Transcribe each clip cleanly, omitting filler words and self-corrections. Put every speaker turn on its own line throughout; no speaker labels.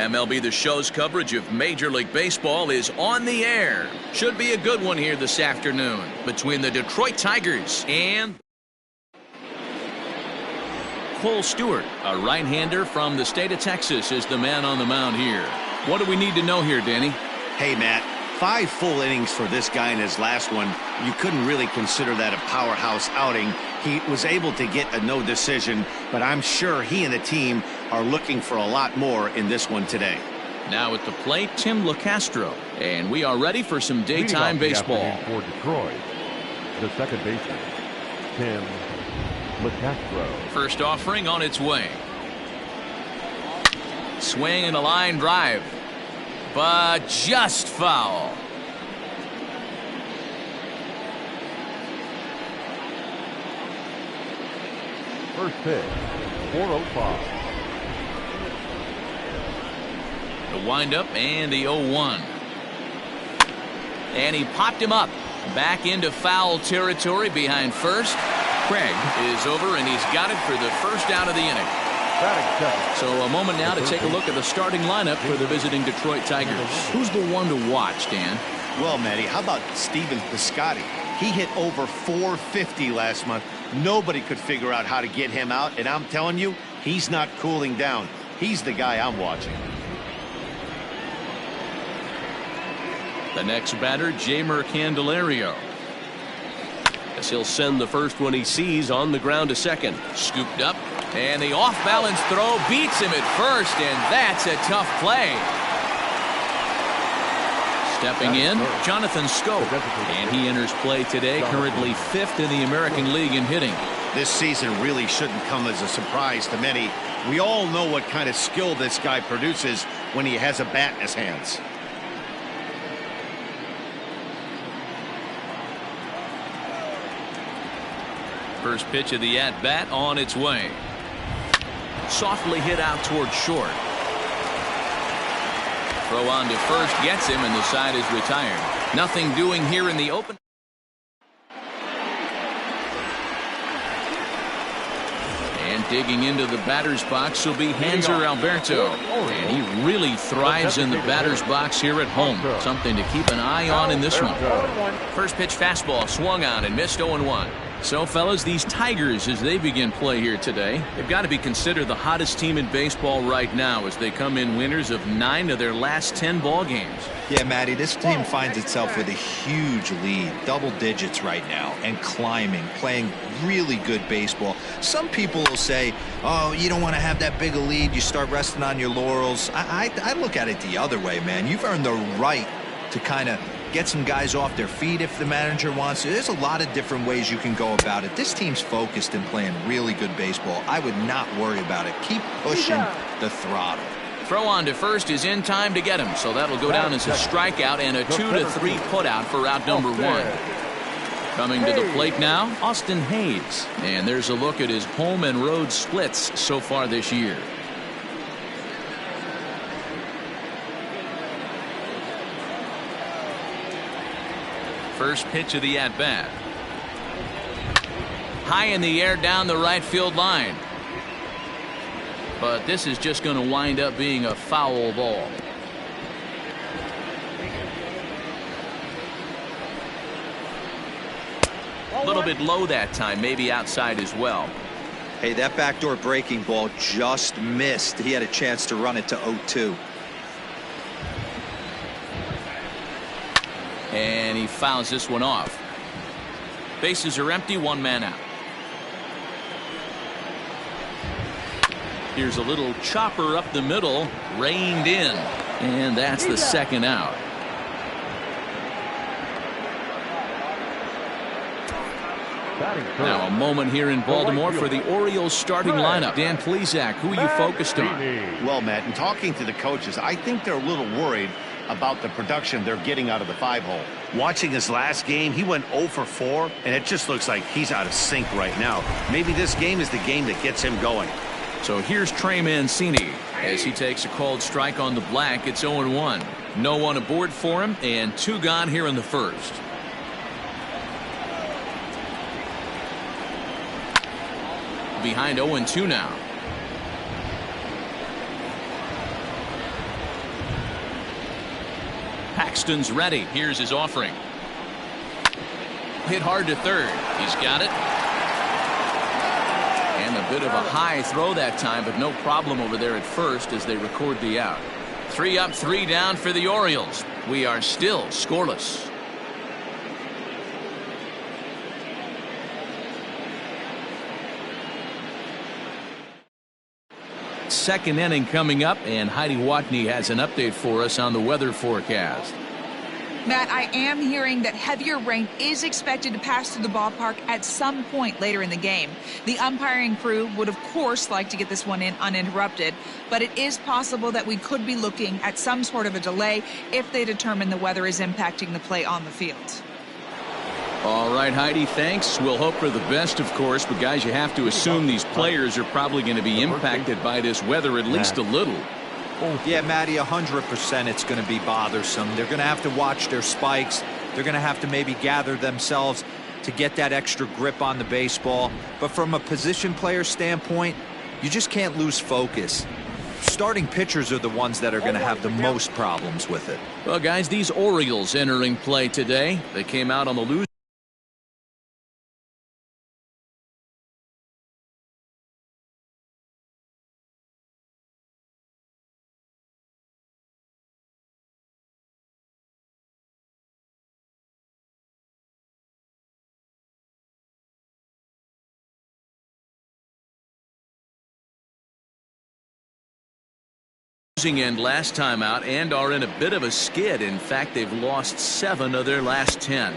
MLB The Show's coverage of Major League Baseball is on the air. Should be a good one here this afternoon between the Detroit Tigers and Cole Stewart, a right-hander from the state of Texas, is the man on the mound here. What do we need to know here, Danny?
Hey, Matt, 5 full innings for this guy in his last one. You couldn't really consider that a powerhouse outing. He was able to get a no decision, but I'm sure he and the team are looking for a lot more in this one today.
Now at the plate, Tim Lecastro, and we are ready for some daytime baseball.
For Detroit, the second baseman, Tim Lecastro.
First offering on its way. Swing and a line drive, but just foul.
First pitch, 405.
The windup and the 0-1. And he popped him up. Back into foul territory behind first. Craig is over, and he's got it for the first out of the inning. So a moment now to take a look at the starting lineup for the visiting Detroit Tigers. Who's the one to watch, Dan?
Well, Matty, how about Steven Piscotty? He hit over 450 last month. Nobody could figure out how to get him out, and I'm telling you, he's not cooling down. He's the guy I'm watching.
The next batter, Candelario. As he'll send the first one he sees on the ground to second. Scooped up, and the off-balance throw beats him at first, and that's a tough play. Stepping in, Jonathan Scope, and he enters play today, currently 5th in the American League in hitting.
This season really shouldn't come as a surprise to many. We all know what kind of skill this guy produces when he has a bat in his hands.
First pitch of the at-bat on its way. Softly hit out toward short. Throw on to first gets him, and the side is retired. Nothing doing here in the open. And digging into the batter's box will be Hanser Alberto. And he really thrives in the batter's box here at home. Something to keep an eye on in this one. First pitch fastball swung on and missed 0-1. So, fellas, these Tigers, as they begin play here today, they've got to be considered the hottest team in baseball right now as they come in winners of 9 of their last 10 ball games.
Yeah, Matty, this team finds itself with a huge lead, double digits right now, and climbing, playing really good baseball. Some people will say, oh, you don't want to have that big a lead, you start resting on your laurels. I look at it the other way, man. You've earned the right to kind of get some guys off their feet if the manager wants to. There's a lot of different ways you can go about it. This team's focused and playing really good baseball. I would not worry about it. Keep pushing the throttle.
Throw on to first is in time to get him, so that'll go down as a strikeout and a 2-3 putout for out number 1. Coming to the plate now, Austin Hayes. And there's a look at his home and road splits so far this year. First pitch of the at-bat. High in the air down the right field line. But this is just going to wind up being a foul ball. A little bit low that time, maybe outside as well.
Hey, that backdoor breaking ball just missed. He had a chance to run it to 0-2.
And he fouls this one off. Bases are empty, 1 man out. Here's a little chopper up the middle, reined in, and that's the second out. Now a moment here in Baltimore for the Orioles starting lineup. Dan Plesac, who are you focused on?
Well, Matt, in talking to the coaches, I think they're a little worried about the production they're getting out of the 5-hole. Watching his last game, he went 0 for 4, and it just looks like he's out of sync right now. Maybe this game is the game that gets him going.
So here's Trey Mancini as he takes a called strike on the black. It's 0-1. No one aboard for him, and 2 gone here in the first. Behind 0-2 now. Paxton's ready. Here's his offering. Hit hard to third. He's got it. And a bit of a high throw that time, but no problem over there at first as they record the out. 3 up, 3 down for the Orioles. We are still scoreless. Second inning coming up, and Heidi Watney has an update for us on the weather forecast.
Matt, I am hearing that heavier rain is expected to pass through the ballpark at some point later in the game. The umpiring crew would, of course, like to get this one in uninterrupted, but it is possible that we could be looking at some sort of a delay if they determine the weather is impacting the play on the field.
All right, Heidi, thanks. We'll hope for the best, of course, but guys, you have to assume these players are probably going to be impacted by this weather at least a little.
Yeah, Matty, 100% it's going to be bothersome. They're going to have to watch their spikes. They're going to have to maybe gather themselves to get that extra grip on the baseball. But from a position player standpoint, you just can't lose focus. Starting pitchers are the ones that are going to have the most problems with it.
Well, guys, these Orioles entering play today. They came out on the losing end last time out and are in a bit of a skid. In fact, they've lost 7 of their last 10.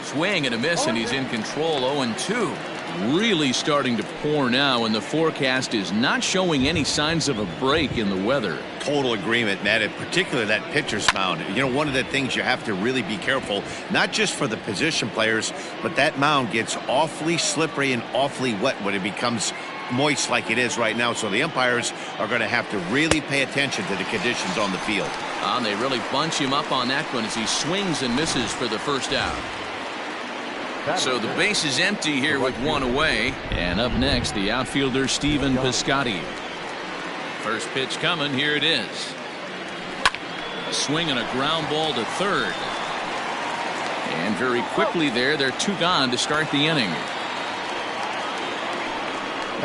Swing and a miss, and he's in control. 0-2. Really starting to pour now, and the forecast is not showing any signs of a break in the weather.
Total agreement, Matt, in particular that pitcher's mound. You know, one of the things you have to really be careful, not just for the position players, but that mound gets awfully slippery and awfully wet when it becomes moist like it is right now. So the umpires are going to have to really pay attention to the conditions on the field.
And they really bunch him up on that one as he swings and misses for the first out. So the base is empty here with 1 away. And up next, the outfielder Stephen Piscotty. First pitch coming. Here it is. A swing and a ground ball to third. And very quickly there, they're 2 gone to start the inning.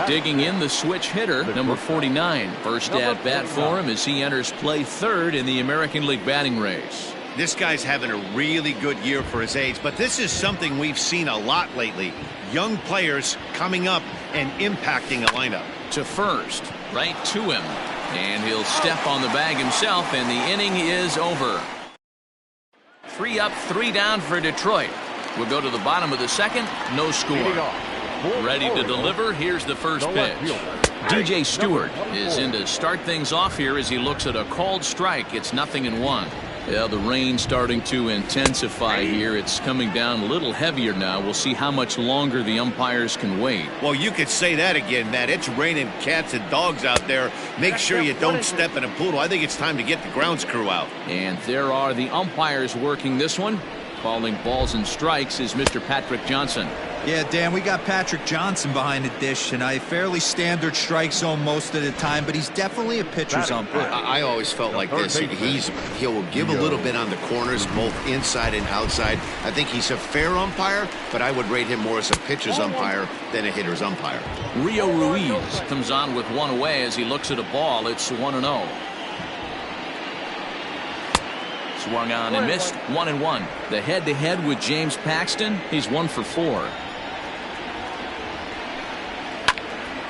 Digging in, the switch hitter, number 49. First at bat for him as he enters play third in the American League batting race.
This guy's having a really good year for his age, but this is something we've seen a lot lately. Young players coming up and impacting a lineup.
To first, right to him. And he'll step on the bag himself, and the inning is over. 3 up, 3 down for Detroit. We'll go to the bottom of the second. No score. Ready to deliver. Here's the first pitch. DJ Stewart is in to start things off here as he looks at a called strike. It's 0-1. Yeah, the rain starting to intensify here. It's coming down a little heavier now. We'll see how much longer the umpires can wait.
Well, you could say that again, Matt. It's raining cats and dogs out there. Make sure you don't step in a poodle. I think it's time to get the grounds crew out.
And there are the umpires working this one. Calling balls and strikes is Mr. Patrick Johnson.
Yeah, Dan, we got Patrick Johnson behind the dish tonight. Fairly standard strike zone most of the time, but he's definitely a pitcher's umpire.
I always felt like this. He'll give a little bit on the corners, both inside and outside. I think he's a fair umpire, but I would rate him more as a pitcher's umpire than a hitter's umpire.
Rio Ruiz comes on with 1 away as he looks at a ball. It's 1-0. Swung on and missed. 1-1. The head-to-head with James Paxton. He's 1 for 4.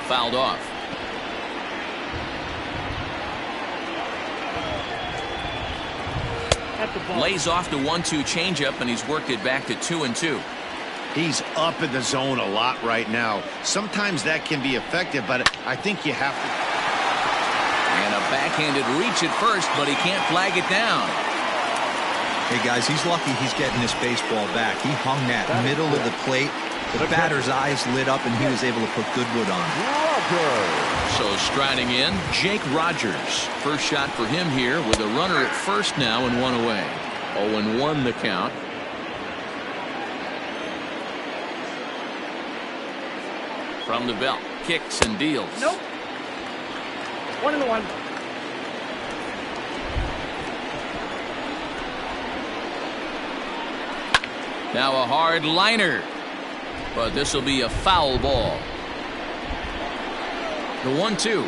Fouled off. Lays off the 1-2 changeup, and he's worked it back to 2-2.
He's up in the zone a lot right now. Sometimes that can be effective, but I think you have to.
And a backhanded reach at first, but he can't flag it down.
Hey, guys, he's lucky he's getting this baseball back. He hung that middle of the plate. The batter's eyes lit up, and he was able to put good wood on it.
So striding in, Jake Rogers. First shot for him here with a runner at first now and 1 away. 0-1 the count. From the belt, kicks and deals.
Nope. 1-1.
Now a hard liner. But this will be a foul ball. The 1-2.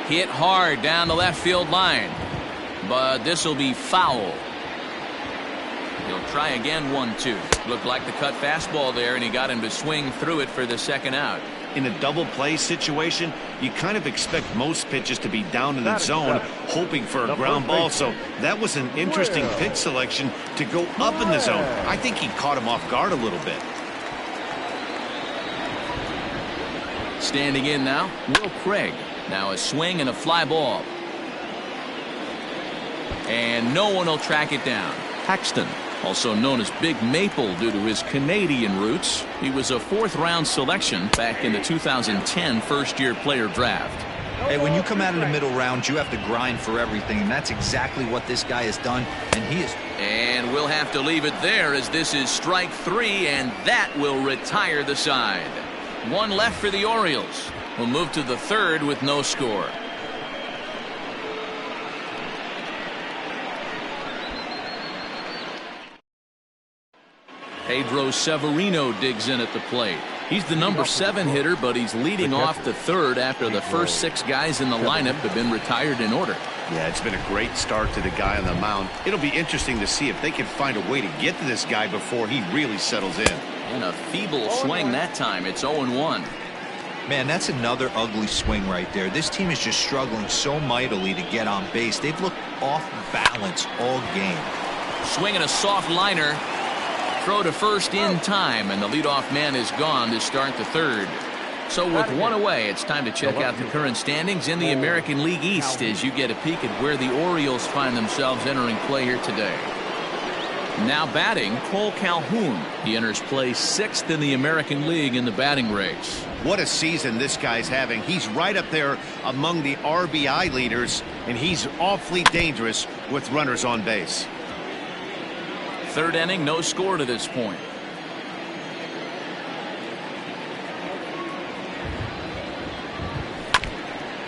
Hit hard down the left field line. But this will be foul. He'll try again. 1-2. Looked like the cut fastball there, and he got him to swing through it for the second out.
In a double play situation, you kind of expect most pitches to be down in the zone, hoping for a ground ball. So that was an interesting pitch selection to go up in the zone. I think he caught him off guard a little bit.
Standing in now, Will Craig. Now a swing and a fly ball. And no one will track it down. Paxton, also known as Big Maple due to his Canadian roots. He was a 4th-round selection back in the 2010 first-year player draft.
Hey, when you come out of the middle round, you have to grind for everything, and that's exactly what this guy has done, and he is.
And we'll have to leave it there as this is strike 3, and that will retire the side. One left for the Orioles. We'll move to the 3rd with no score. Pedro Severino digs in at the plate. He's the number 7 hitter, but he's leading off the 3rd after the first 6 guys in the lineup have been retired in order.
Yeah, it's been a great start to the guy on the mound. It'll be interesting to see if they can find a way to get to this guy before he really settles in.
And a feeble swing that time. It's 0-1.
Man, that's another ugly swing right there. This team is just struggling so mightily to get on base. They've looked off balance all game.
Swinging a soft liner. Throw to first in time, and the leadoff man is gone to start the 3rd. So with one away, it's time to check out the current standings in the American League East as you get a peek at where the Orioles find themselves entering play here today. Now batting, Cole Calhoun. He enters play 6th in the American League in the batting race.
What a season this guy's having. He's right up there among the RBI leaders, and he's awfully dangerous with runners on base.
3rd inning, no score to this point.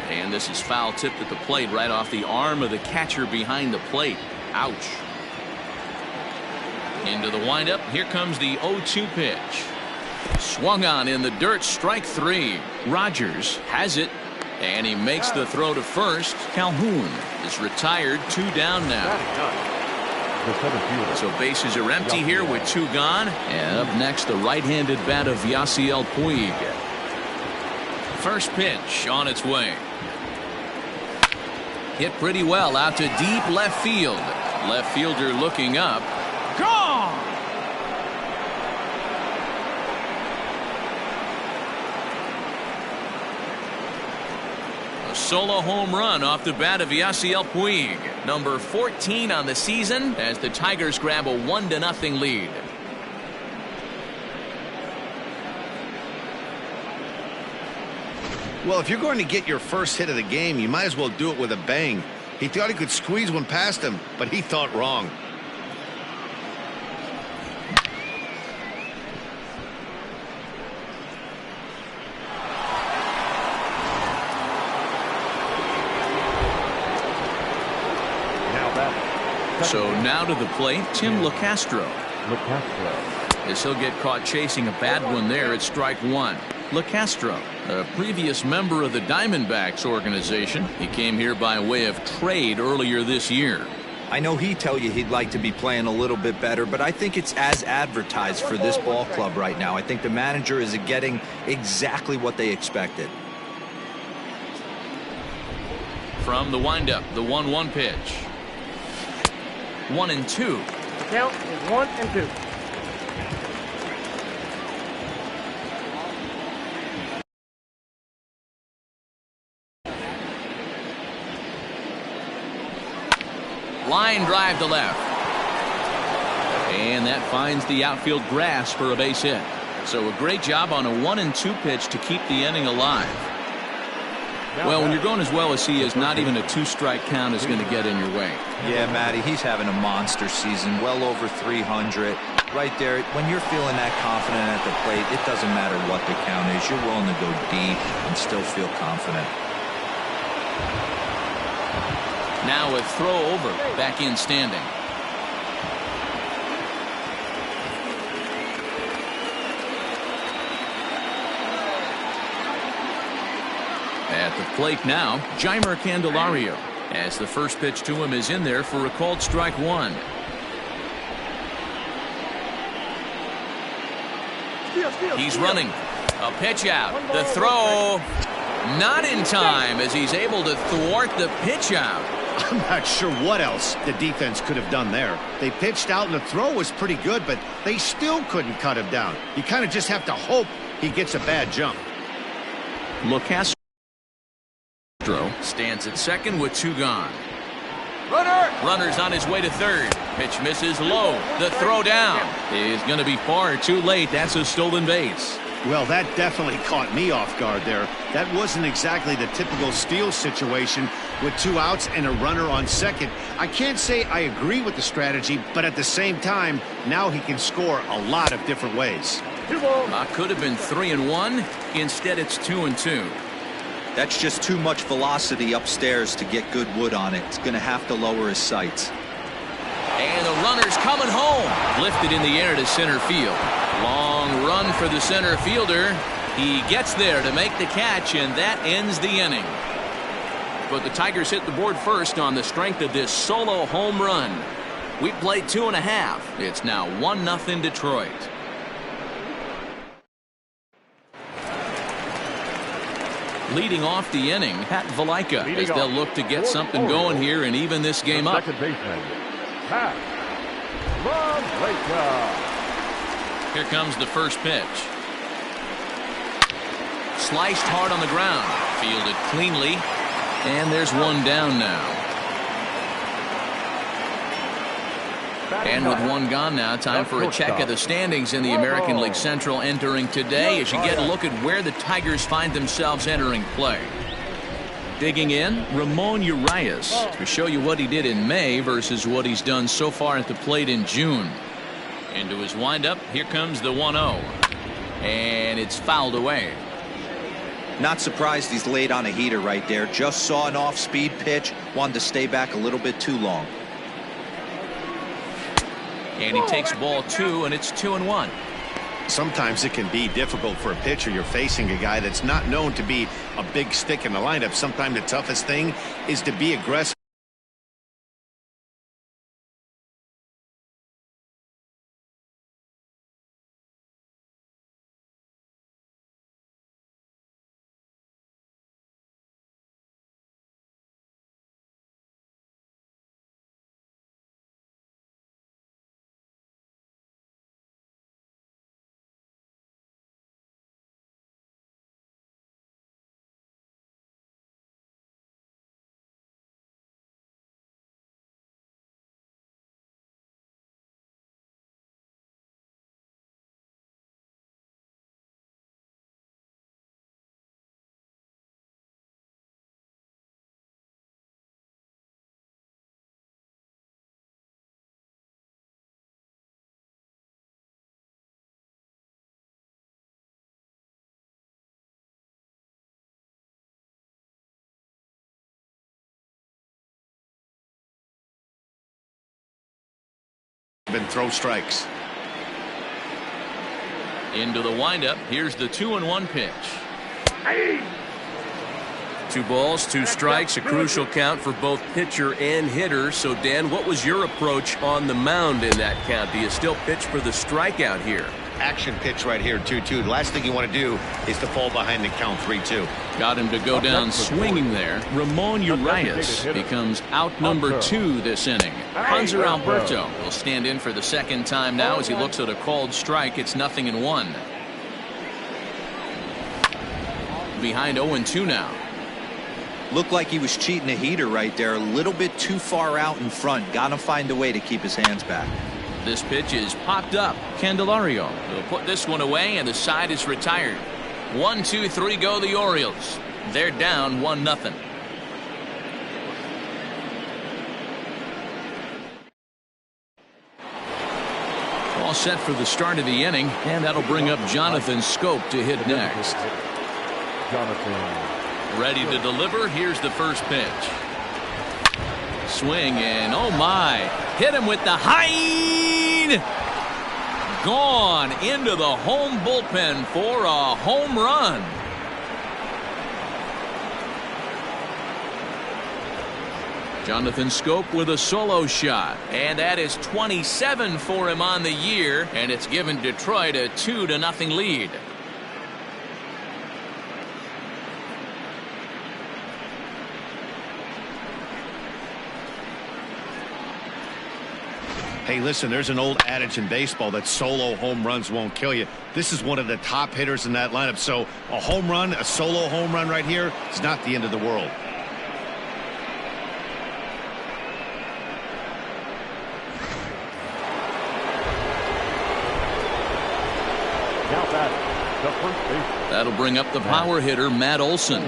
And this is foul tipped at the plate right off the arm of the catcher behind the plate. Ouch. Into the windup. Here comes the 0-2 pitch. Swung on in the dirt. Strike 3. Rogers has it, and he makes the throw to first. Calhoun is retired. 2 down now. So bases are empty here with 2 gone. And up next, the right-handed bat of Yasiel Puig. First pitch on its way. Hit pretty well out to deep left field. Left fielder looking up. Gone! A solo home run off the bat of Yasiel Puig. Number 14 on the season as the Tigers grab a 1-0 lead.
Well, if you're going to get your first hit of the game, you might as well do it with a bang. He thought he could squeeze one past him, but he thought wrong.
So now to the plate, Tim Lecastro. As he'll get caught chasing a bad one there at strike 1. Lecastro, a previous member of the Diamondbacks organization. He came here by way of trade earlier this year.
I know he'd tell you he'd like to be playing a little bit better, but I think it's as advertised for this ball club right now. I think the manager is getting exactly what they expected.
From the windup, the 1-1 pitch. 1-2.
The count is 1-2.
Line drive to left. And that finds the outfield grass for a base hit. So a great job on a 1-2 pitch to keep the inning alive. Well, when you're going as well as he is, not even a 2-strike count is going to get in your way.
Yeah, Matty, he's having a monster season, well over 300. Right there, when you're feeling that confident at the plate, it doesn't matter what the count is. You're willing to go deep and still feel confident.
Now a throw over, back in standing. At the plate now, Jeimer Candelario, as the first pitch to him is in there for a called strike one. He's running. A pitch out. The throw not in time as he's able to thwart the pitch out.
I'm not sure what else the defense could have done there. They pitched out and the throw was pretty good, but they still couldn't cut him down. You kind of just have to hope he gets a bad jump.
Lecastro stands at second with two gone. Runner's on his way to third. Pitch misses low. The throw down is going to be far too late. That's a stolen base.
Well, that definitely caught me off guard there. That wasn't exactly the typical steal situation with 2 outs and a runner on second. I can't say I agree with the strategy, but at the same time, now he can score a lot of different ways.
Could have been 3-1. Instead, it's 2-2.
That's just too much velocity upstairs to get good wood on it. It's going to have to lower his sights.
And the runner's coming home. Lifted in the air to center field. Long run for the center fielder. He gets there to make the catch, and that ends the inning. But the Tigers hit the board first on the strength of this solo home run. We played 2.5. It's now 1-0 Detroit. Leading off the inning, Pat Valaika, as they'll look to get something going here and even this game up.
Second baseman, Pat Valaika.
Here comes the first pitch. Sliced hard on the ground. Fielded cleanly. And there's one down now. And with one gone now, time for a check of the standings in the American League Central entering today as you get a look at where the Tigers find themselves entering play. Digging in, Ramon Urias to show you what he did in May versus what he's done so far at the plate in June. Into his windup, here comes the 1-0. And it's fouled away.
Not surprised he's laid on a heater right there. Just saw an off-speed pitch. Wanted to stay back a little bit too long.
And he takes ball 2, and it's 2-1.
Sometimes it can be difficult for a pitcher. You're facing a guy that's not known to be a big stick in the lineup. Sometimes the toughest thing is to be aggressive. And throw strikes.
Into the windup. Here's the 2-1 pitch. 2 balls, 2 strikes, a crucial count for both pitcher and hitter. So, Dan, what was your approach on the mound in that count? Do you still pitch for the strikeout here?
Action pitch right here, 2-2. The last thing you want to do is to fall behind the count 3-2.
Got him to go down swinging there. Ramon Urias becomes out number 2 this inning. Hanser Alberto will stand in for the second time now as he looks at a called strike. It's 0-1. Behind 0-2 now.
Looked like he was cheating a heater right there. A little bit too far out in front. Got to find a way to keep his hands back.
This pitch is popped up. Candelario will put this one away, and the side is retired. 1, 2, 3 go the Orioles. They're down 1-0. All set for the start of the inning, and that'll bring up Jonathan Schoop to hit next. Ready to deliver. Here's the first pitch. Swing, and oh my, hit him with the high. Gone into the home bullpen for a home run. Jonathan Scope with a solo shot, and that is 27 for him on the year, and it's given Detroit a 2-0 lead.
Hey, listen, there's an old adage in baseball that solo home runs won't kill you. This is one of the top hitters in that lineup, so a home run, a solo home run right here is not the end of the world.
Now batting, the first baseman.
That'll bring up the power hitter, Matt Olson.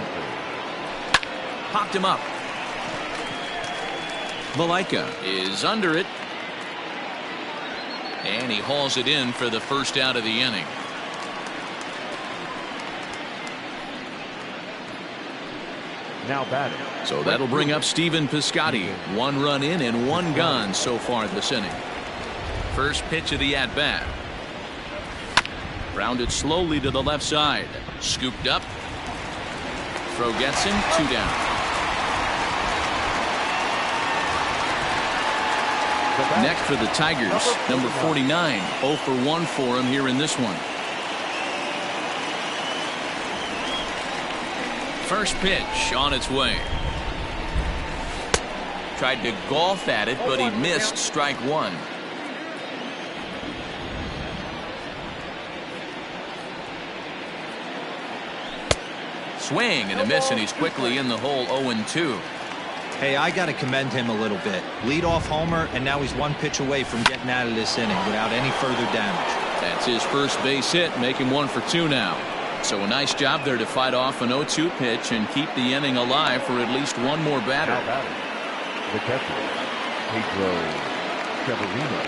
Popped him up. Valaika is under it. And he hauls it in for the first out of the inning.
Now batting.
So that'll bring up Stephen Piscotty. 1 run in and 1 gone so far this inning. First pitch of the at-bat. Rounded slowly to the left side. Scooped up. Throw gets him. 2 down. Next for the Tigers, number 49, 0 for 1 for him here in this one. First pitch on its way. Tried to golf at it, but he missed strike 1. Swing and a miss, and he's quickly in the hole 0-2.
Hey, I got to commend him a little bit. Leadoff homer, and now he's 1 pitch away from getting out of this inning without any further damage.
That's his first base hit, making 1 for 2 now. So a nice job there to fight off an 0-2 pitch and keep the inning alive for at least 1 more batter.
Now batting, the catcher, Pedro Severino.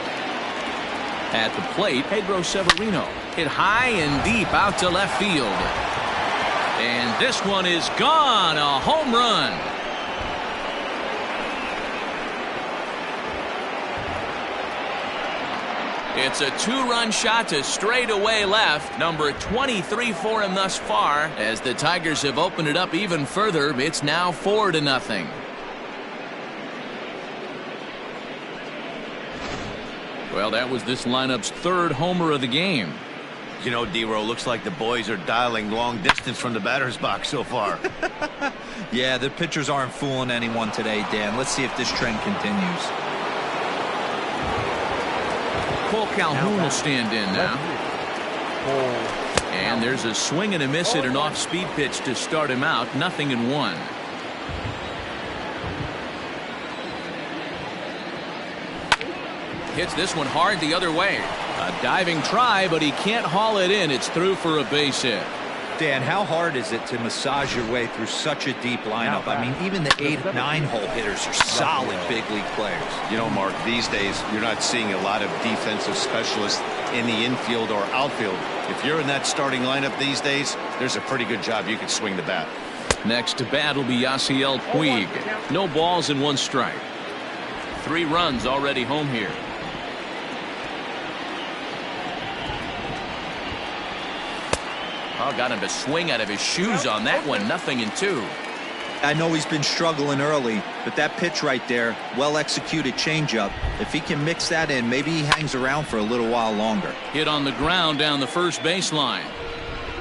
At the plate, Pedro Severino hit high and deep out to left field. And this one is gone, a home run. It's a 2-run shot to straightaway left. Number 23 for him thus far. As the Tigers have opened it up even further, it's now 4-0. Well, that was this lineup's 3rd homer of the game.
You know, D-Row, looks like the boys are dialing long distance from the batter's box so far.
Yeah, the pitchers aren't fooling anyone today, Dan. Let's see if this trend continues.
Cole Calhoun will stand in now. And there's a swing and a miss at an off-speed pitch to start him out. 0-1. Hits this one hard the other way. A diving try, but he can't haul it in. It's through for a base hit.
Dan, how hard is it to massage your way through such a deep lineup? I mean, even the 8-9 hole hitters are solid big league players.
You know, Mark, these days you're not seeing a lot of defensive specialists in the infield or outfield. If you're in that starting lineup these days, there's a pretty good job you can swing the bat.
Next to bat will be Yasiel Puig. No balls and 1 strike. 3 runs already home here. Oh, got him to swing out of his shoes on that one. 0-2.
I know he's been struggling early, but that pitch right there, well-executed changeup, if he can mix that in, maybe he hangs around for a little while longer.
Hit on the ground down the first baseline.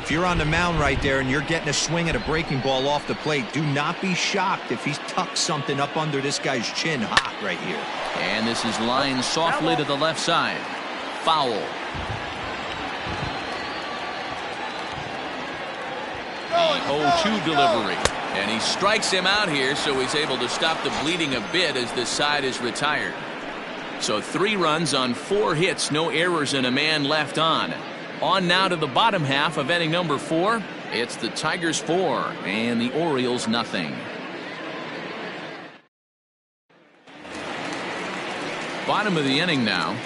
If you're on the mound right there and you're getting a swing at a breaking ball off the plate, do not be shocked if he's tucked something up under this guy's chin hot right here.
And this is lined softly to the left side. Foul. The 0-2 delivery. And he strikes him out here, so he's able to stop the bleeding a bit as this side is retired. So 3 runs on 4 hits, no errors, and a man left on. On now to the bottom half of inning number 4. It's the Tigers 4 and the Orioles 0. Bottom of the inning now.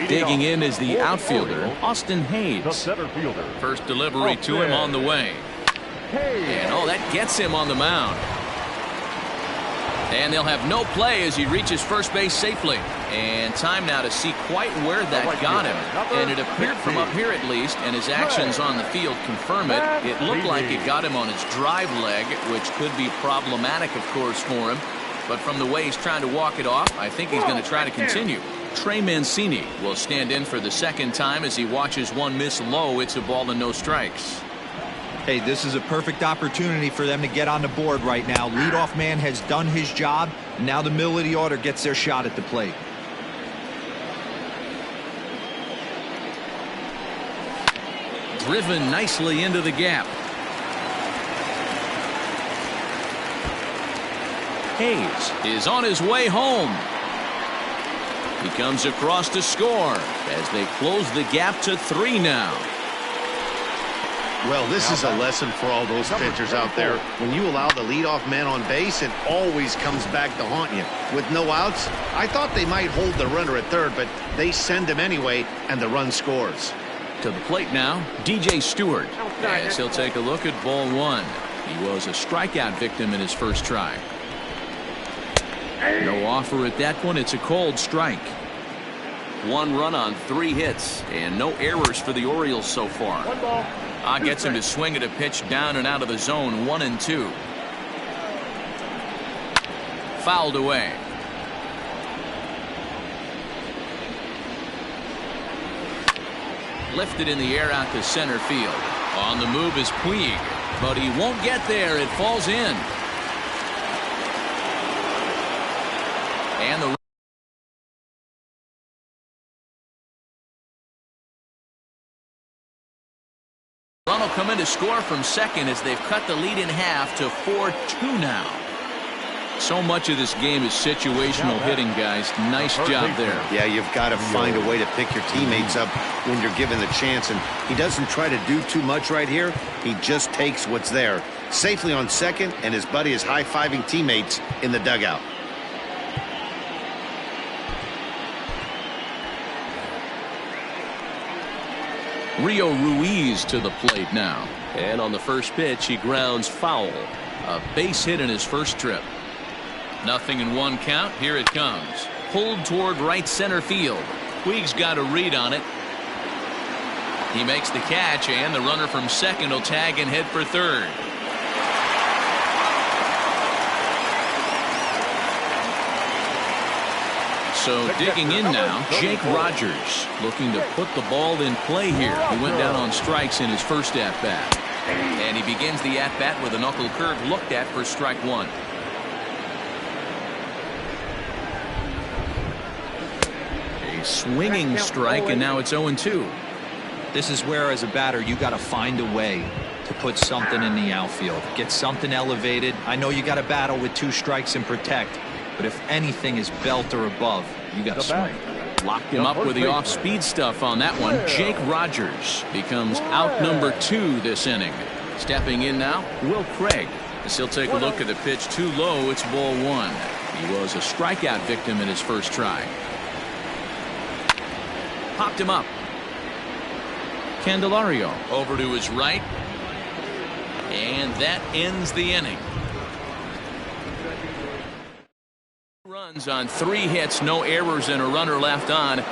Digging in is the outfielder, Austin
The
Hayes.
center fielder.
First delivery to him on the way. And that gets him on the mound. And they'll have no play as he reaches first base safely. And time now to see quite where that got him. And it appeared from up here at least, and his actions on the field confirm it. It looked like it got him on his drive leg, which could be problematic, of course, for him. But from the way he's trying to walk it off, I think he's going to try to continue. Trey Mancini will stand in for the second time as he watches one miss low. It's a ball and no strikes.
Hey, this is a perfect opportunity for them to get on the board right now. Leadoff man has done his job. Now the middle of the order gets their shot at the plate.
Driven nicely into the gap. Hayes is on his way home. He comes across to score as they close the gap to 3 now.
Well, this is a lesson for all those pitchers out there. When you allow the leadoff man on base, it always comes back to haunt you. With no outs, I thought they might hold the runner at third, but they send him anyway, and the run scores.
To the plate now, DJ Stewart, as he'll take a look at ball 1. He was a strikeout victim in his first try. No offer at that one. It's a cold strike. 1 run on 3 hits, and no errors for the Orioles so far. Gets him to swing at a pitch down and out of the zone. 1-2. Fouled away. Lifted in the air out to center field. On the move is Puig, but he won't get there. It falls in. And the run will come in to score from second as they've cut the lead in half to 4-2 now. So much of this game is situational hitting, guys. Nice job there.
Yeah, you've got to find a way to pick your teammates up when you're given the chance, and he doesn't try to do too much right here. He just takes what's there. Safely on second, and his buddy is high-fiving teammates in the dugout.
Rio Ruiz to the plate now. And on the first pitch, he grounds foul. A base hit in his first trip. 0-1 count. Here it comes. Pulled toward right center field. Puig's got a read on it. He makes the catch, and the runner from second will tag and head for third. So digging in now, Jake Rogers looking to put the ball in play here. He went down on strikes in his first at-bat. And he begins the at-bat with a knuckle curve looked at for strike 1. A swinging strike, and now it's 0-2.
This is where, as a batter, you got to find a way to put something in the outfield. Get something elevated. I know you got to battle with 2 strikes and protect, but if anything is belt or above, you got to swing.
Locked him up with the off-speed stuff on that one. Jake Rogers becomes out number 2 this inning. Stepping in now, Will Craig. As he'll take a look at the pitch too low, it's ball 1. He was a strikeout victim in his first try. Popped him up. Candelario over to his right. And that ends the inning. Runs on 3 hits, no errors, and a runner left on.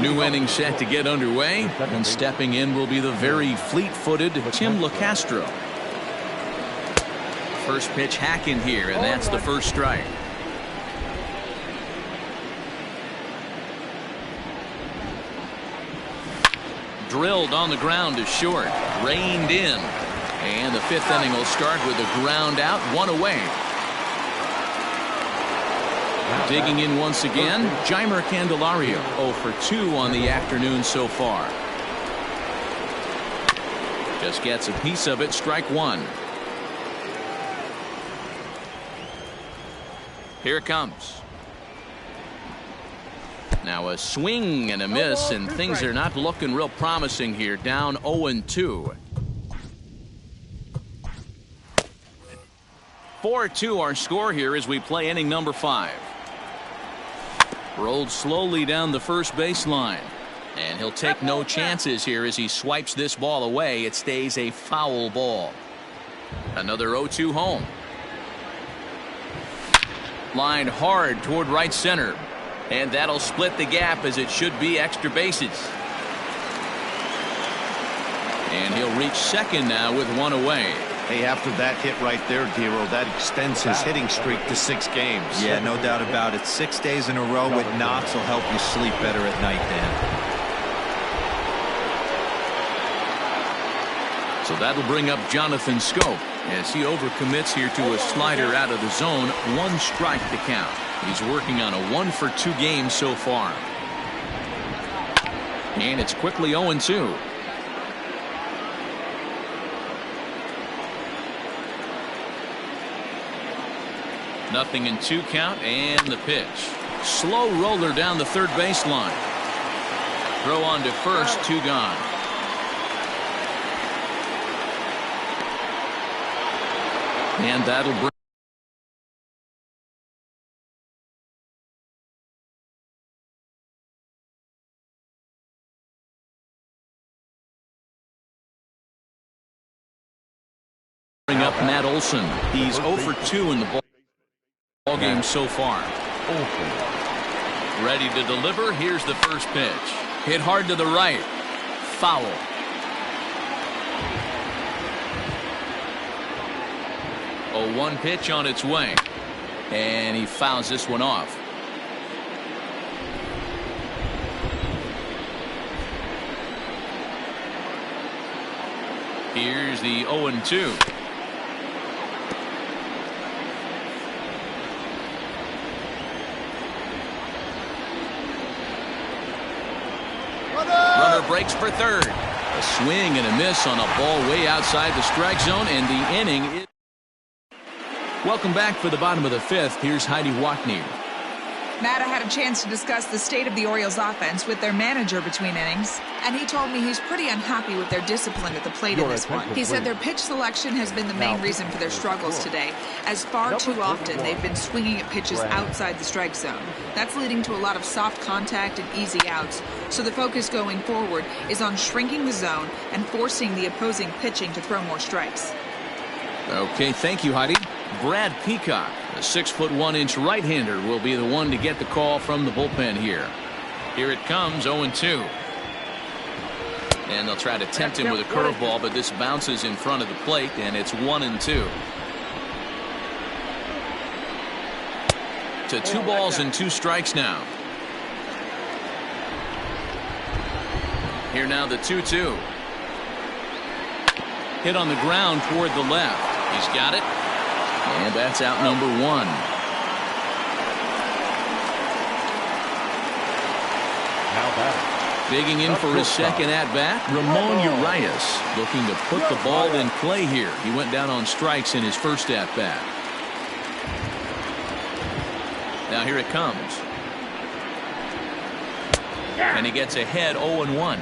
New inning set to get underway, and stepping in will be the very fleet-footed Tim Lecastro. First pitch hack in here, and that's the first strike. Drilled on the ground to short, reined in, and the 5th inning will start with a ground out, 1 away. Digging in once again, Jeimer Candelario, 0 for 2 on the afternoon so far. Just gets a piece of it, strike one. Here it comes. Now a swing and a miss, and things are not looking real promising here. Down 0-2. 4-2 our score here as we play inning number 5. Rolled slowly down the first baseline. And he'll take no chances here as he swipes this ball away. It stays a foul ball. Another 0-2 home. Lined hard toward right center. And that'll split the gap as it should be extra bases. And he'll reach second now with one away.
Hey, after that hit right there, Dero, that extends his hitting streak to 6 games.
Yeah, no doubt about it. 6 days in a row with knocks will help you sleep better at night, Dan.
So that'll bring up Jonathan Schoop as he overcommits here to a slider out of the zone. 1 strike to count. He's working on a 1 for 2 game so far. And it's quickly 0-2. Nothing in 2 count, and the pitch. Slow roller down the third baseline. Throw on to first, 2 gone. And that'll bring up Matt Olson. He's 0 for 2 in the ball game so far. Ready to deliver. Here's the first pitch. Hit hard to the right. Foul. A 1 pitch on its way. And he fouls this one off. Here's the 0-2. Runner breaks for third. A swing and a miss on a ball way outside the strike zone, and the inning is. Welcome back for the bottom of the 5th. Here's Heidi Watney.
Matt, I had a chance to discuss the state of the Orioles offense with their manager between innings, and he told me he's pretty unhappy with their discipline at the plate in this one. He said their pitch selection has been the main reason for their struggles today, as far too often they've been swinging at pitches outside the strike zone. That's leading to a lot of soft contact and easy outs, so the focus going forward is on shrinking the zone and forcing the opposing pitching to throw more strikes.
Okay, thank you, Heidi. Brad Peacock, a 6'1" right-hander, will be the one to get the call from the bullpen here. Here it comes, 0-2. And they'll try to tempt him with a curveball, but this bounces in front of the plate, and it's 1-2. To 2 balls and 2 strikes now. Here now the 2-2. Hit on the ground toward the left. He's got it. And that's out number 1.
Now batting.
Digging in for his second at-bat, Ramon Urias, looking to put the ball in play here. He went down on strikes in his first at-bat. Now here it comes. And he gets ahead 0-1.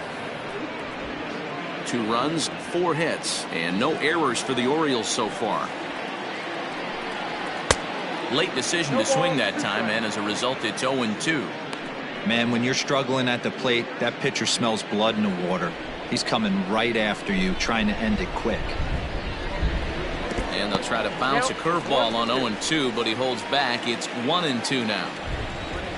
2 runs, 4 hits, and no errors for the Orioles so far. Late decision to swing that time, and as a result, it's 0-2.
Man, when you're struggling at the plate, that pitcher smells blood in the water. He's coming right after you, trying to end it quick.
And they'll try to bounce a curveball on 0-2, but he holds back. It's 1-2 now.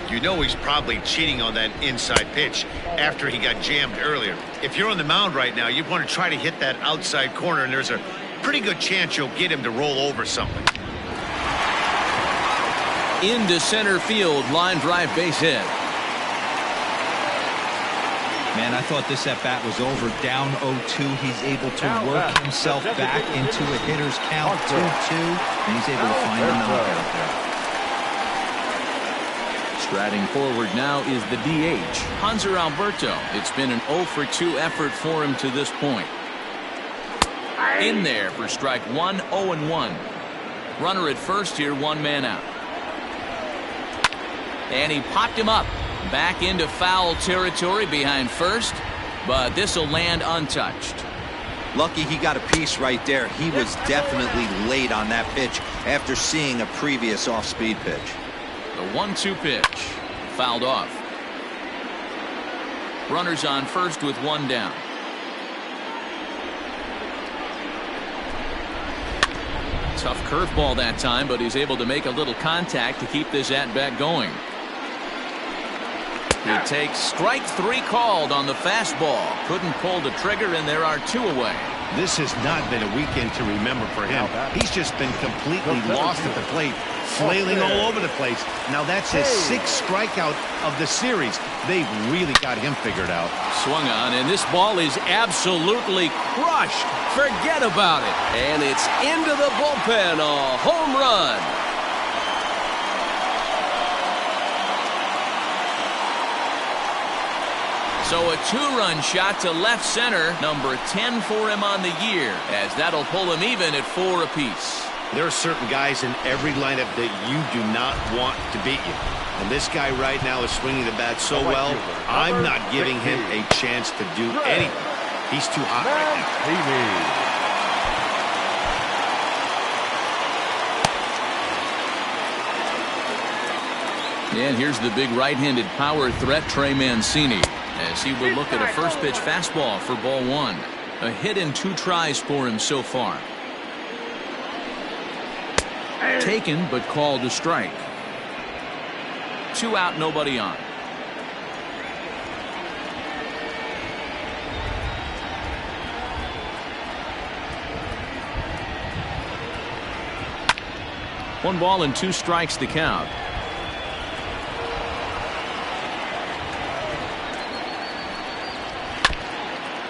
You know he's probably cheating on that inside pitch after he got jammed earlier. If you're on the mound right now, you want to try to hit that outside corner, and there's a pretty good chance you'll get him to roll over something.
Into center field, line drive, base hit.
Man, I thought this at-bat was over. Down 0-2. He's able to work himself back into a hitter's count, 2-2, and he's able to find a knockout there.
Striding forward now is the DH, Hanser Alberto. It's been an 0 for 2 effort for him to this point. In there for strike one, 0-1. Runner at first here, 1 man out. And he popped him up. Back into foul territory behind first, but this will land untouched.
Lucky he got a piece right there. He was definitely late on that pitch after seeing a previous off-speed pitch.
The 1-2 pitch fouled off. Runners on first with 1 down. Tough curveball that time, but he's able to make a little contact to keep this at-bat going. He takes strike 3 called on the fastball. Couldn't pull the trigger, and there are 2 away.
This has not been a weekend to remember for him. He's just been completely lost at the plate, flailing all over the place. Now that's his 6th strikeout of the series. They've really got him figured out.
Swung on, and this ball is absolutely crushed. Forget about it. And it's into the bullpen. A home run. So a 2-run shot to left center, number 10 for him on the year, as that'll pull him even at 4 apiece.
There are certain guys in every lineup that you do not want to beat you. And this guy right now is swinging the bat so well, I'm not giving him a chance to do anything. He's too hot right
now. And here's the big right-handed power threat, Trey Mancini, as he will look at a first pitch fastball for ball 1. A hit in 2 tries for him so far. Taken but called a strike. 2 out, nobody on. One ball and 2 strikes to count.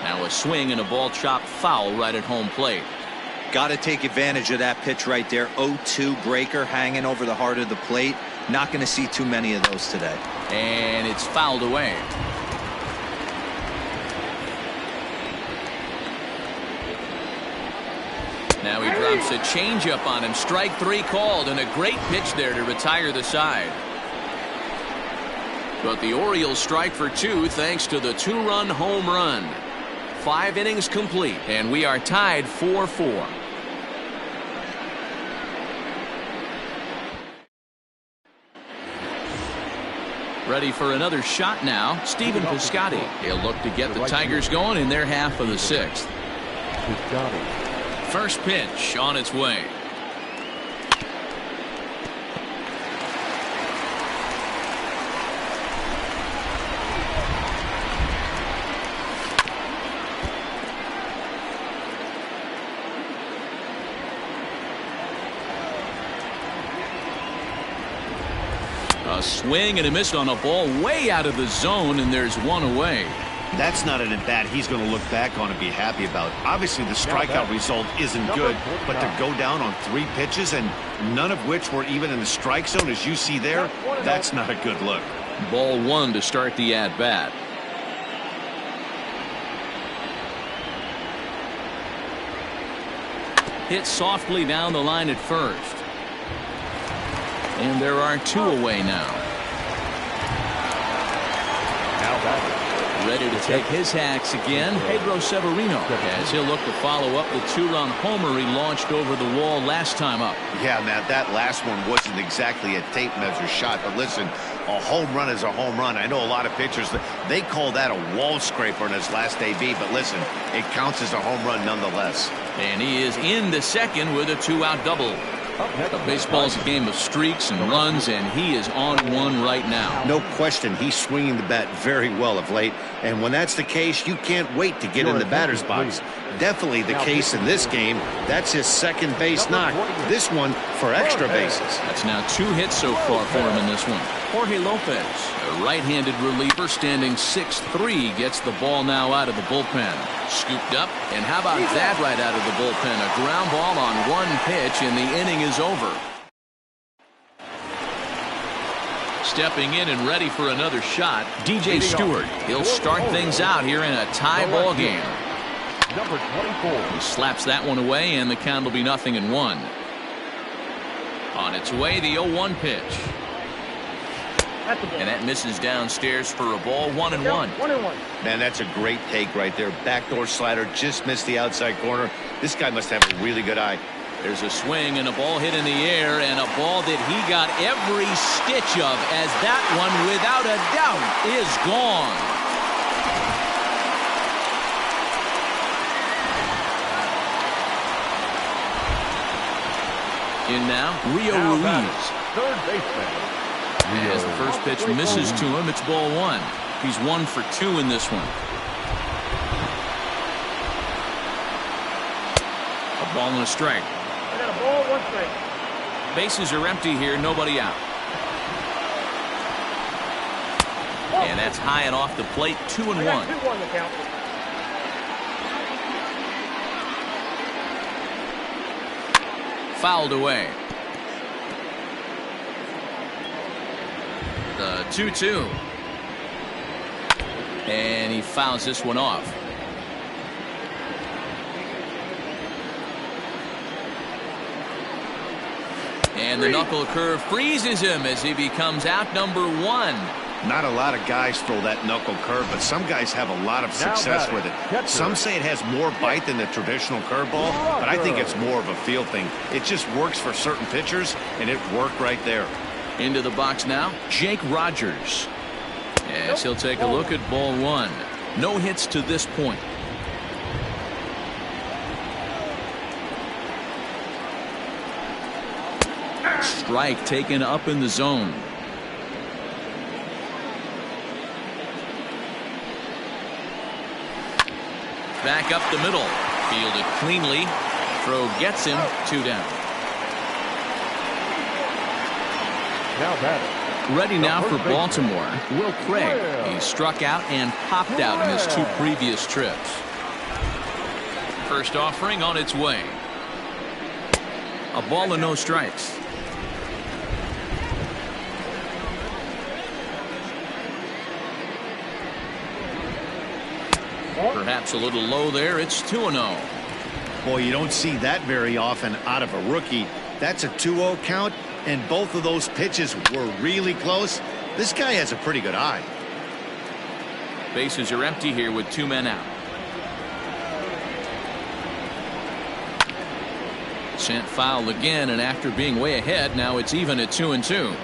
Now a swing and a ball chopped foul right at home plate.
Got to take advantage of that pitch right there. 0-2 breaker hanging over the heart of the plate. Not going to see too many of those today.
And it's fouled away. Now he drops a changeup on him. Strike 3 called, and a great pitch there to retire the side. But the Orioles strike for 2 thanks to the 2-run home run. 5 innings complete, and we are tied 4-4. Ready for another shot now, Stephen Piscotty. He'll look to get the Tigers going in their half of the 6th. First pitch on its way. A swing and a miss on a ball way out of the zone, and there's 1 away.
That's not an at-bat he's going to look back on and be happy about. Obviously, the strikeout result isn't good, but to go down on 3 pitches and none of which were even in the strike zone, as you see there, that's not a good look.
Ball 1 to start the at-bat. Hit softly down the line at first. And there are 2 away now. Ready to take his hacks again, Pedro Severino, as he'll look to follow up the 2-run homer he launched over the wall last time up.
Yeah, man, that last one wasn't exactly a tape measure shot, but listen, a home run is a home run. I know a lot of pitchers, they call that a wall scraper in his last AB, but listen, it counts as a home run nonetheless.
And he is in the second with a 2-out double. Baseball's a game of streaks and runs, and he is on one right now.
No question, he's swinging the bat very well of late, and when that's the case, you can't wait to get in the batter's box. Definitely the case in this game. That's his second base knock. This one for extra bases.
That's now 2 hits so far for him in this one. Jorge Lopez, a right-handed reliever, standing 6'3", gets the ball now out of the bullpen. Scooped up, and how about that right out of the bullpen? A ground ball on 1 pitch, and the inning is over. Stepping in and ready for another shot, DJ Stewart. He'll start things out here in a tie ball game.
Number 24.
He slaps that one away, and the count will be 0-1. On its way, the 0-1 pitch. And that misses downstairs for a ball. 1-1.
1-1.
Man, that's a great take right there. Backdoor slider just missed the outside corner. This guy must have a really good eye.
There's a swing and a ball hit in the air, and a ball that he got every stitch of, as that one, without a doubt, is gone. In now, Rio Ruiz.
Third baseman.
As the first pitch misses to him, it's ball 1. He's 1 for 2 in this one. A ball and a strike.
I got a ball, 1 strike.
Bases are empty here, nobody out. And that's high and off the plate, 2-1.
2-1 the count.
Fouled away. The 2-2. And he fouls this one off. And the knuckle curve freezes him as he becomes out number 1.
Not a lot of guys throw that knuckle curve, but some guys have a lot of success with it. Some say it has more bite than the traditional curveball, but I think it's more of a feel thing. It just works for certain pitchers, and it worked right there.
Into the box now, Jake Rogers. As he'll take a look at ball 1. No hits to this point. Strike taken up in the zone. Back up the middle. Fielded cleanly. Throw gets him. 2 down.
Now batting.
Ready now for Baltimore, Will Craig. He struck out and popped out in his 2 previous trips. First offering on its way. A ball and no strikes. Perhaps a little low there. It's 2-0.
Boy, you don't see that very often out of a rookie. That's a 2-0 count, and both of those pitches were really close. This guy has a pretty good eye.
Bases are empty here with 2 men out. Sent foul again, and after being way ahead, now it's even at 2-2.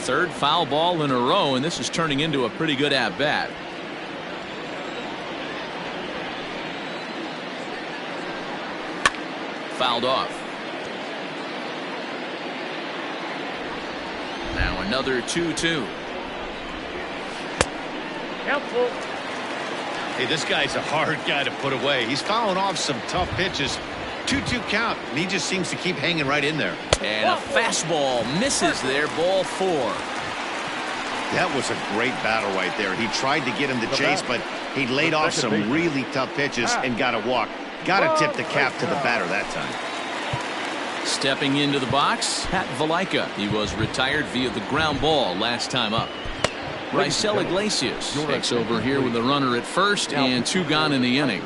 Third foul ball in a row, and this is turning into a pretty good at-bat. Fouled off. Now another 2-2.
Helpful.
Hey, this guy's a hard guy to put away. He's fouling off some tough pitches. 2-2 count, and he just seems to keep hanging right in there.
And a fastball misses there, ball 4.
That was a great battle right there. He tried to get him to chase, but he laid off some really tough pitches and got a walk. Got to tip the cap to the batter that time.
Stepping into the box, Pat Valaika. He was retired via the ground ball last time up. Raisel Iglesias takes over here with a runner at first and 2 gone in the inning.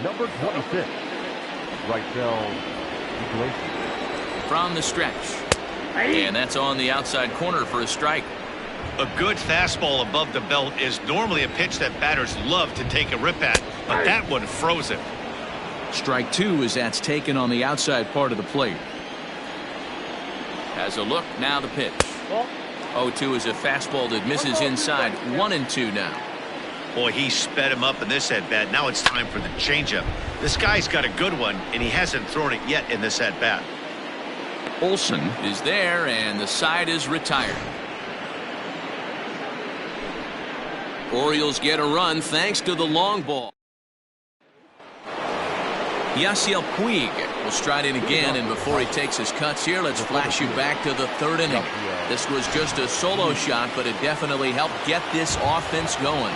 Number 26. Raisel Iglesias.
From the stretch. And that's on the outside corner for a strike.
A good fastball above the belt is normally a pitch that batters love to take a rip at, but that one froze him.
Strike 2 as that's taken on the outside part of the plate. Has a look, now the pitch. 0-2 is a fastball that misses inside. 1-2 now.
Boy, he sped him up in this at-bat. Now it's time for the changeup. This guy's got a good one, and he hasn't thrown it yet in this at-bat.
Olson is there, and the side is retired. Orioles get a run thanks to the long ball. Yasiel Puig will stride in again, and before he takes his cuts here, let's flash you back to the 3rd inning. This was just a solo shot, but it definitely helped get this offense going.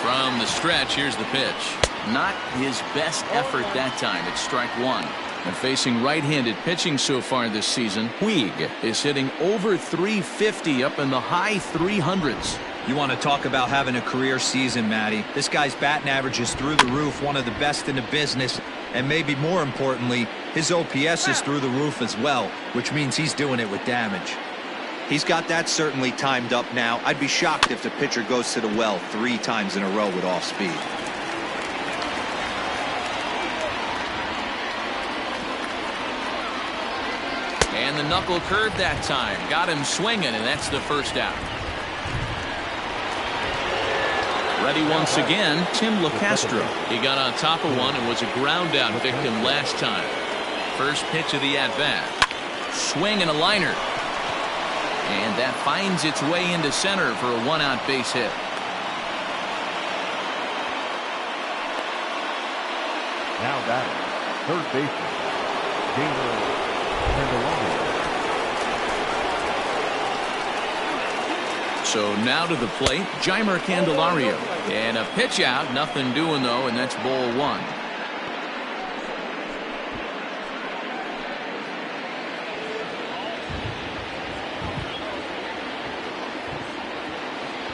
From the stretch, here's the pitch. Not his best effort that time. It's strike one. And facing right-handed pitching so far this season, Puig is hitting over 350 up in the high 300s.
You want to talk about having a career season, Matty. This guy's batting average is through the roof, one of the best in the business. And maybe more importantly, his OPS is through the roof as well, which means he's doing it with damage.
He's got that certainly timed up now. I'd be shocked if the pitcher goes to the well 3 times in a row with off speed.
And the knuckle curve that time. Got him swinging, and that's the first out. Ready once again, Tim Lecastro. He got on top of one and was a ground out victim last time. First pitch of the at-bat. Swing and a liner. And that finds its way into center for a 1-out base hit.
Now batting, third baseman, Candelario.
So now to the plate, Jeimer Candelario. And a pitch out, nothing doing though, and that's ball one.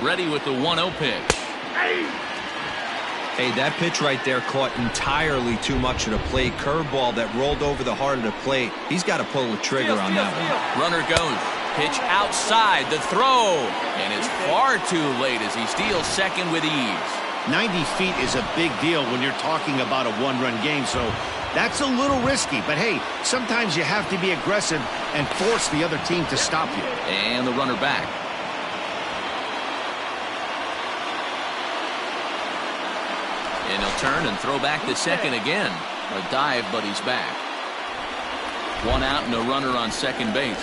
Ready with the 1-0 pitch.
Hey, that pitch right there caught entirely too much of the plate. Curveball that rolled over the heart of the plate. He's got to pull the trigger on that one.
Runner goes. Pitch outside. The throw. And it's far too late as he steals second with ease.
90 feet is a big deal when you're talking about a one-run game, so that's a little risky. But hey, sometimes you have to be aggressive and force the other team to stop you.
And the runner back. And he'll turn and throw back to second again. A dive, but he's back. 1 out and a runner on second base.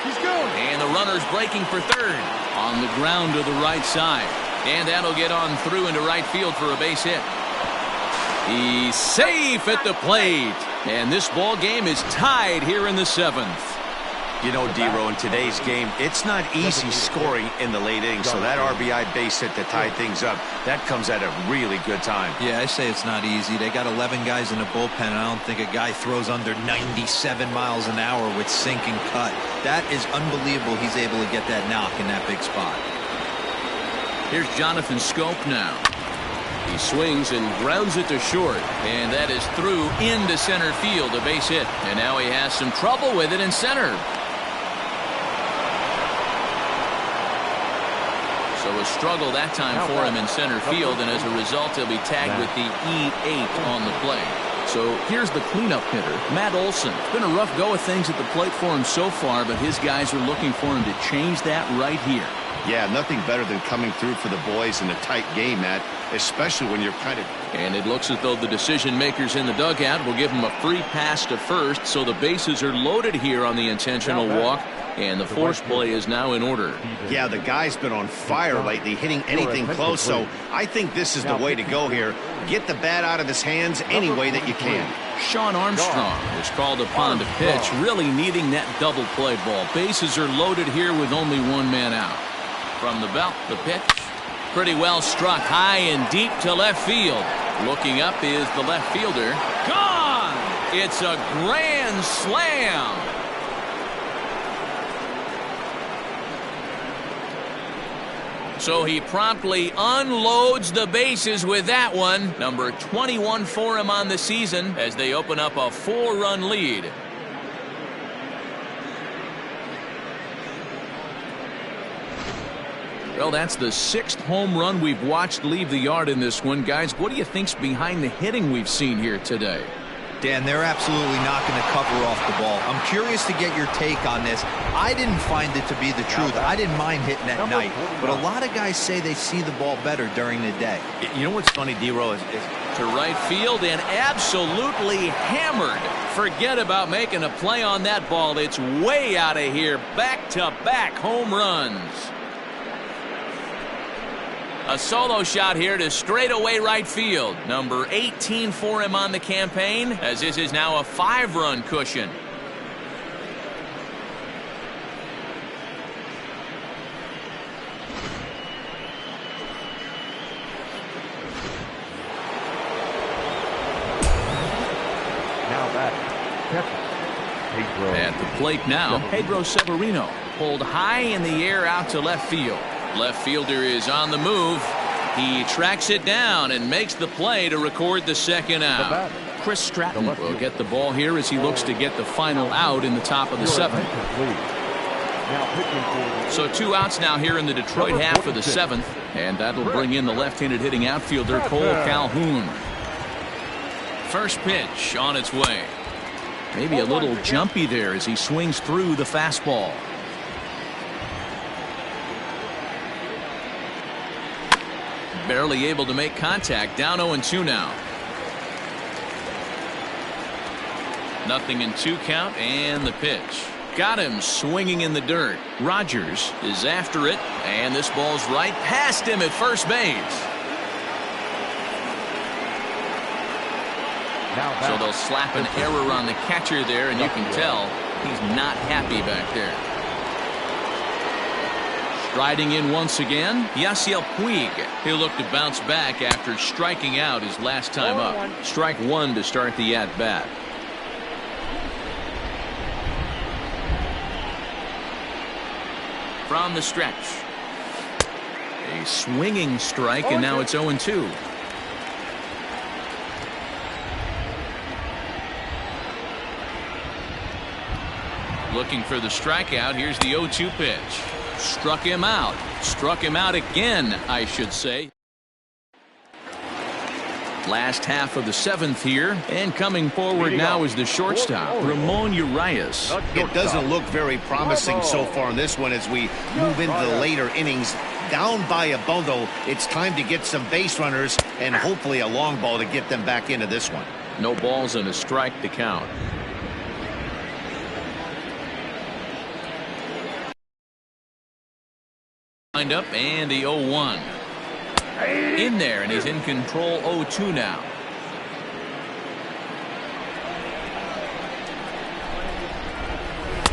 He's going.
And the runner's breaking for third. On the ground to the right side. And that'll get on through into right field for a base hit. He's safe at the plate. And this ball game is tied here in the 7th.
You know, D-Row, in today's game, it's not easy scoring in the late innings, so that RBI base hit to tie things up, that comes at a really good time.
Yeah, I say it's not easy. They got 11 guys in the bullpen, and I don't think a guy throws under 97 miles an hour with sink and cut. That is unbelievable he's able to get that knock in that big spot.
Here's Jonathan Scope now. He swings and grounds it to short, and that is through into center field, a base hit. And now he has some trouble with it in center. So a struggle that time for him in center field, and as a result, he'll be tagged with the E8 on the play. So here's the cleanup hitter, Matt Olson. It's been a rough go of things at the plate for him so far, but his guys are looking for him to change that right here.
Yeah, nothing better than coming through for the boys in a tight game, Matt, especially when you're kind of...
And it looks as though the decision makers in the dugout will give him a free pass to first, so the bases are loaded here on the intentional walk, and the force play is now in order.
Yeah, the guy's been on fire lately, hitting anything close, so I think this is the way to go here. Get the bat out of his hands any way that you can.
Sean Armstrong was called upon to pitch, really needing that double play ball. Bases are loaded here with only one man out. From the belt, the pitch. Pretty well struck high and deep to left field. Looking up is the left fielder. Gone! It's a grand slam. So he promptly unloads the bases with that one. Number 21 for him on the season as they open up a 4-run lead. Well, that's the 6th home run we've watched leave the yard in this one. Guys, what do you think's behind the hitting we've seen here today?
Dan, they're absolutely not going to cover off the ball. I'm curious to get your take on this. I didn't find it to be the truth. I didn't mind hitting at night, but a lot of guys say they see the ball better during the day.
You know what's funny, D-Row, is
to right field and absolutely hammered. Forget about making a play on that ball. It's way out of here. Back-to-back home runs. A solo shot here to straightaway right field. Number 18 for him on the campaign, as this is now a 5-run cushion.
batter, catcher, Pedro.
At the plate now, Pedro Severino pulled high in the air out to left field. Left fielder is on the move. He tracks it down and makes the play to record the second out. Chris Stratton will get the ball here as he looks to get the final out in the top of the seventh. So 2 outs now here in the Detroit half of the seventh, and that'll bring in the left-handed hitting outfielder Cole Calhoun. First pitch on its way. Maybe a little jumpy there as he swings through the fastball. Barely able to make contact. Down 0-2 now. 0-2 count, and the pitch. Got him swinging in the dirt. Rogers is after it, and this ball's right past him at first base. So they'll slap an error on the catcher there, and you can tell he's not happy back there. Striding in once again, Yasiel Puig. He'll look to bounce back after striking out his last time up. Strike one to start the at-bat. From the stretch. A swinging strike, and now it's 0-2. Looking for the strikeout. Here's the 0-2 pitch. Struck him out. Struck him out again, I should say. Last half of the seventh here, and coming forward now is the shortstop, Ramon Urias.
It doesn't look very promising so far in this one as we move into the later innings. Down by a bundle, it's time to get some base runners and hopefully a long ball to get them back into this one.
No balls and a strike to count. Lined up, and the 0-1. In there, and he's in control. 0-2 now.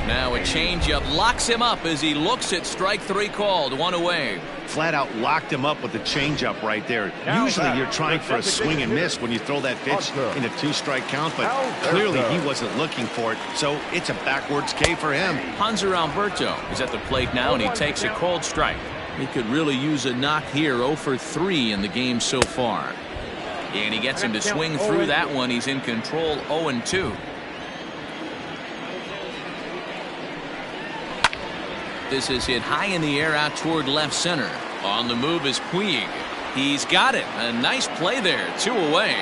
Now a changeup locks him up as he looks at strike three called. One away.
Flat out locked him up with the changeup right there. Usually you're trying for a swing and miss when you throw that pitch in a 2-strike count, but clearly he wasn't looking for it, so it's a backwards K for him.
Hanser Alberto is at the plate now, and he takes a cold strike. He could really use a knock here. 0 for 3 in the game so far. And he gets him to swing through that one. He's in control. 0-2. This is hit high in the air out toward left center. On the move is Puig. He's got it. A nice play there. 2 away.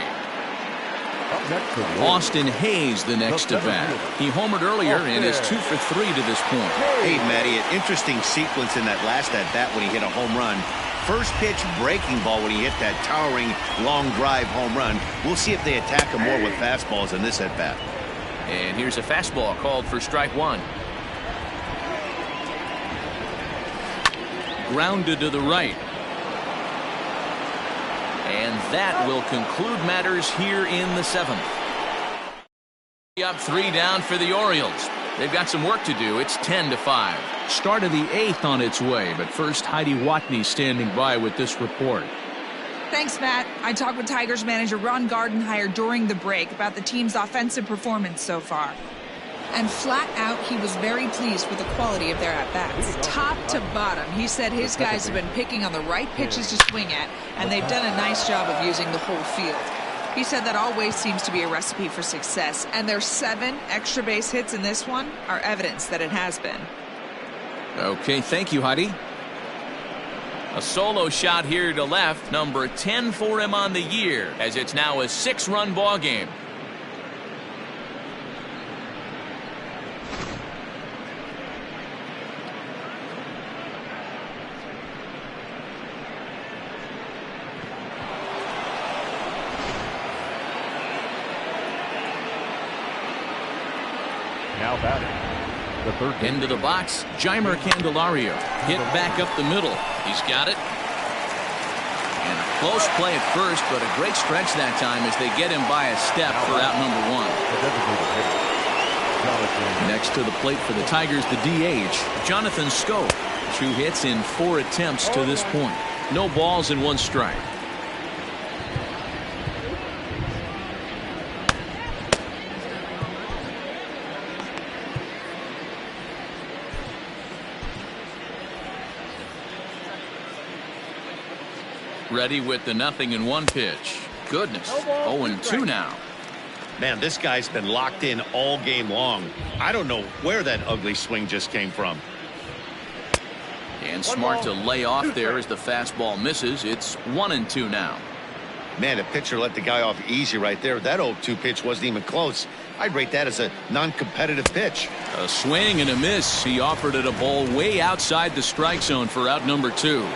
Austin Hayes the next to bat. He homered earlier and is 2 for 3 to this point.
Hey, Matty, an interesting sequence in that last at-bat when he hit a home run. First pitch breaking ball when he hit that towering long drive home run. We'll see if they attack him more with fastballs in this at-bat.
And here's a fastball called for strike one. Grounded to the right. And that will conclude matters here in the seventh. Up 3 down for the Orioles. They've got some work to do. It's 10-5. Start of the 8th on its way, but first Heidi Watney standing by with this report.
Thanks, Matt. I talked with Tigers manager Ron Gardenhire during the break about the team's offensive performance so far. And flat out, he was very pleased with the quality of their at-bats. Top to bottom, he said his guys have been picking on the right pitches to swing at, and they've done a nice job of using the whole field. He said that always seems to be a recipe for success, and their 7 extra base hits in this one are evidence that it has been.
Okay, thank you, Heidi. A solo shot here to left, number 10 for him on the year, as it's now a 6-run ball game.
Now batting, the third.
Into the box, Jeimer Candelario. Hit back up the middle. He's got it. And a close play at first, but a great stretch that time as they get him by a step for out number 1. Next to the plate for the Tigers, the DH, Jonathan Schoop. 2 hits in 4 attempts to this point. No balls and 1 strike. Ready with the 0-1 pitch. Goodness. 0-2 now.
Man, this guy's been locked in all game long. I don't know where that ugly swing just came from.
And smart to lay off there as the fastball misses. It's 1-2 now.
Man, the pitcher let the guy off easy right there. That 0-2 pitch wasn't even close. I'd rate that as a non-competitive pitch.
A swing and a miss. He offered it a ball way outside the strike zone for out number 2.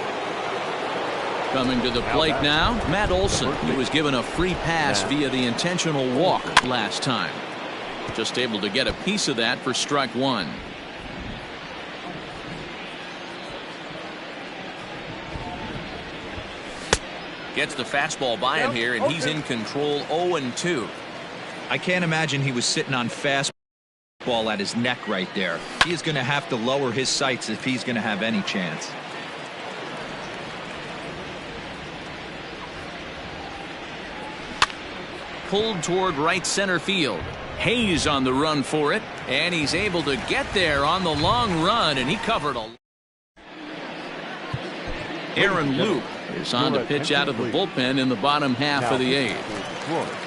Coming to the plate now, Matt Olson. He was given a free pass via the intentional walk last time. Just able to get a piece of that for strike 1. Gets the fastball by him here, and he's in control. 0-2.
I can't imagine he was sitting on fastball at his neck right there. He is going to have to lower his sights if he's going to have any chance.
Pulled toward right center field. Hayes on the run for it, and he's able to get there on the long run, and he covered a. Aaron Luke is on to pitch out of the bullpen in the bottom half of the 8th.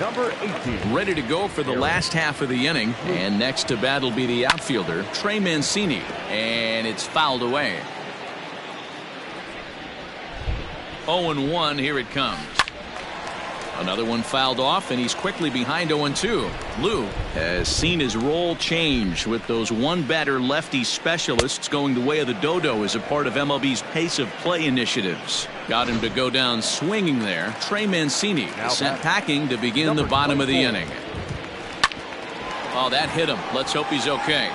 Number 18.
Ready to go for the last half of the inning, and next to bat will be the outfielder Trey Mancini, and it's fouled away. 0-1, here it comes. Another one fouled off, and he's quickly behind 0-2. Luke has seen his role change with those one-batter lefty specialists going the way of the dodo as a part of MLB's pace of play initiatives. Got him to go down swinging there. Trey Mancini is sent packing to begin the bottom of the inning. Oh, that hit him. Let's hope he's okay.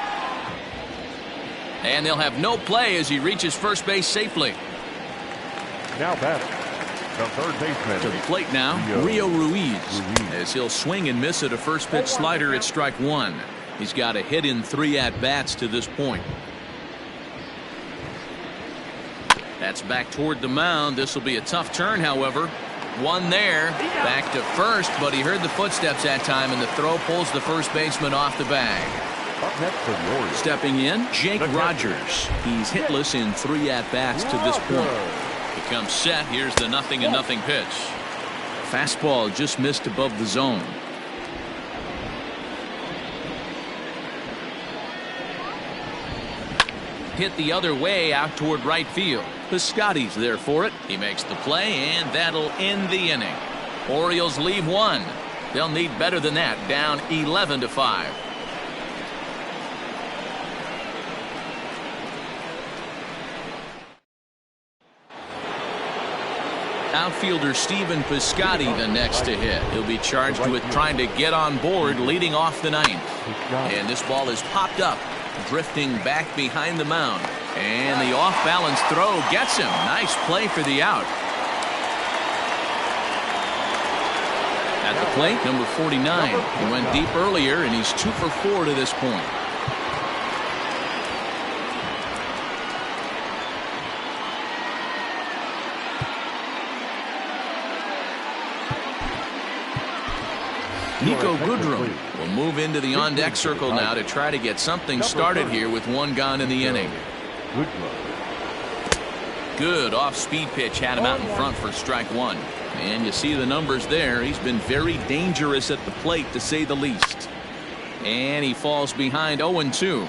And they'll have no play as he reaches first base safely.
Now batting, the third baseman.
To the plate now, Rio Ruiz, as he'll swing and miss at a first pitch slider at strike 1. He's got a hit in 3 at-bats to this point. That's back toward the mound. This will be a tough turn, however. One there, back to first, but he heard the footsteps that time, and the throw pulls the first baseman off the bag.
Up next for the Orioles.
Stepping in, Jake Rogers. He's hitless in 3 at-bats to this point. Becomes set. Here's the 0-0 pitch. Fastball just missed above the zone. Hit the other way out toward right field. Piscotty's there for it. He makes the play, and that'll end the inning. Orioles leave 1. They'll need better than that. Down 11-5. Outfielder Stephen Piscotty the next to hit. He'll be charged with trying to get on board leading off the 9th. And this ball is popped up, drifting back behind the mound. And the off-balance throw gets him. Nice play for the out. At the plate, number 49. He went deep earlier, and he's 2 for 4 to this point. Nico Goodrum will move into the on-deck circle now to try to get something started here with 1 gone in the inning. Good off-speed pitch had him out in front for strike 1. And you see the numbers there. He's been very dangerous at the plate, to say the least. And he falls behind 0-2.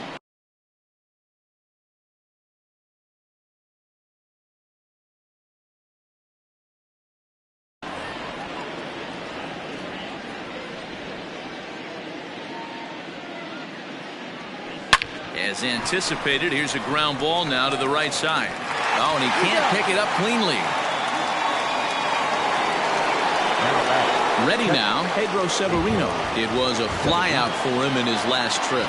As anticipated, here's a ground ball now to the right side. Oh, and he can't pick it up cleanly. Ready now, Pedro Severino. It was a fly out for him in his last trip.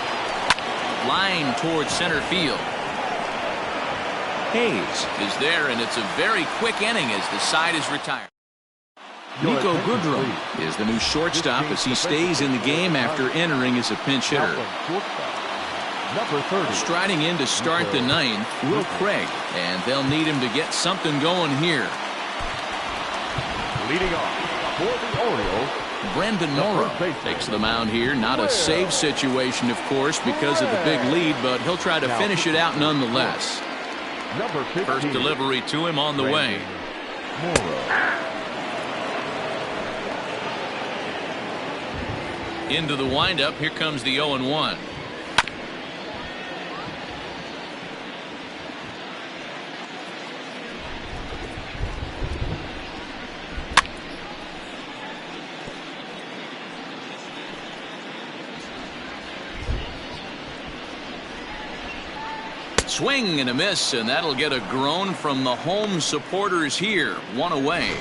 Line towards center field. Hayes is there, and it's a very quick inning as the side is retired. Nico Goodrum is the new shortstop as he stays in the game after entering as a pinch hitter.
Number 30.
Striding in to start the 9th, Will Craig, and they'll need him to get something going here.
Leading off for the Orioles,
Brandon Morrow takes the mound here. Not a save situation, of course, because of the big lead, but he'll try to finish it out nonetheless.
Number 15.
First delivery to him on the way. Into the windup. Here comes the 0-1. Swing and a miss, and that'll get a groan from the home supporters here. One away.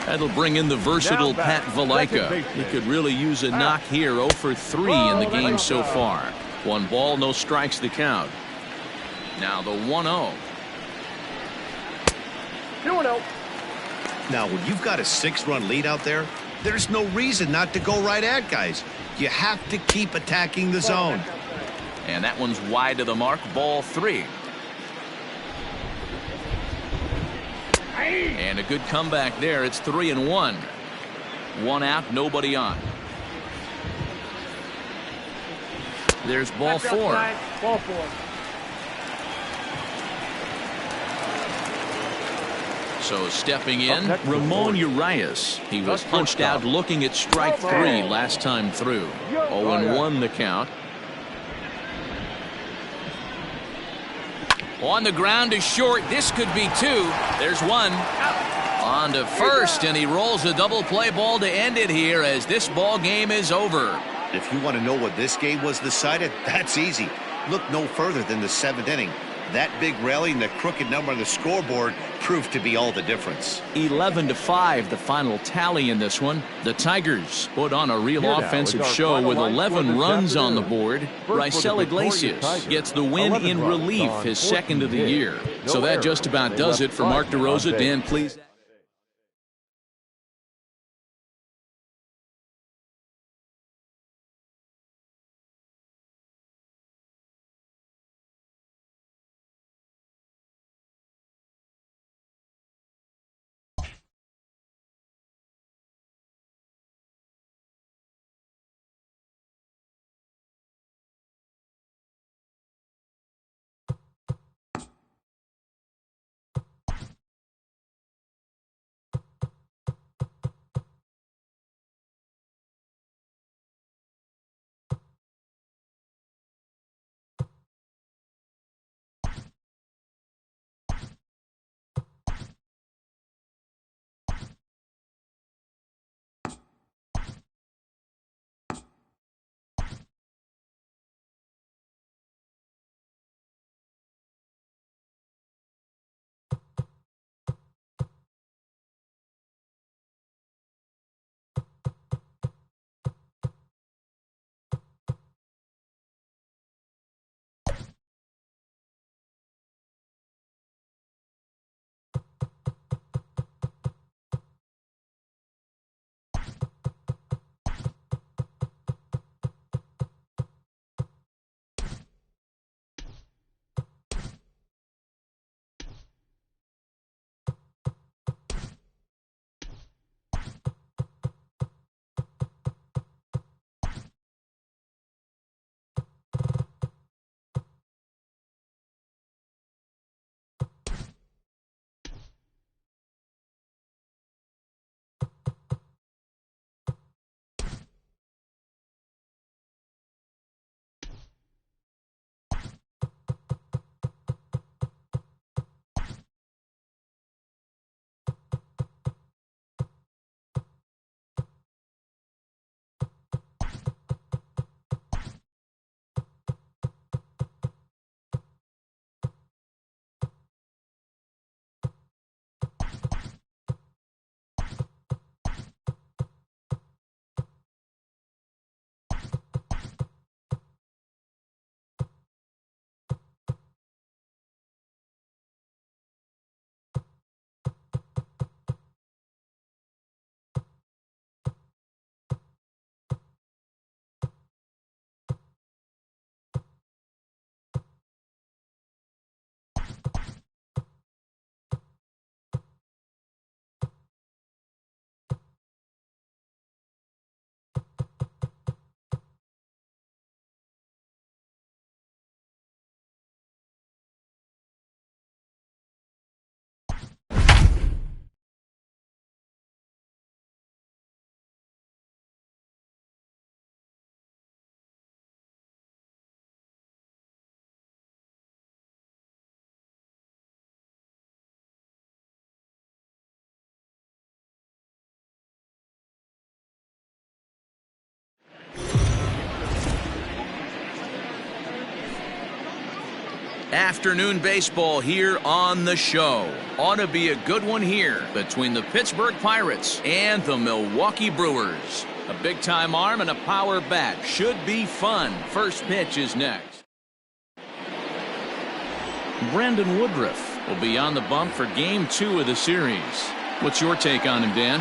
That'll bring in the versatile Pat Valaika. He could really use a knock here. 0 for 3 in the game so far. 1 ball, no strikes the count. Now the 1-0.
2-0.
Now, when you've got a 6-run lead out there, there's no reason not to go right at guys. You have to keep attacking the zone.
And that one's wide of the mark. Ball 3. And a good comeback there. It's 3-1. 1 out, nobody on. There's ball 4.
Ball 4.
So stepping in, Ramon Urias. He was punched out looking at strike 3 last time through. 0-1 the count. On the ground to short. This could be 2. There's 1. On to first, and he rolls a double play ball to end it here as this ball game is over.
If you want to know what this game was decided, that's easy. Look no further than the 7th inning. That big rally and the crooked number on the scoreboard proved to be all the difference.
11-5 the final tally in this one. The Tigers put on a real offensive show with 11 runs on the board. Raisel Iglesias gets the win in relief, his 2nd of the year. So that just about does it for Mark DeRosa. Dan, please. Afternoon baseball here on the show. Ought to be a good one here between the Pittsburgh Pirates and the Milwaukee Brewers. A big-time arm and a power bat. Should be fun. First pitch is next. Brandon Woodruff will be on the bump for Game 2 of the series. What's your take on him, Dan?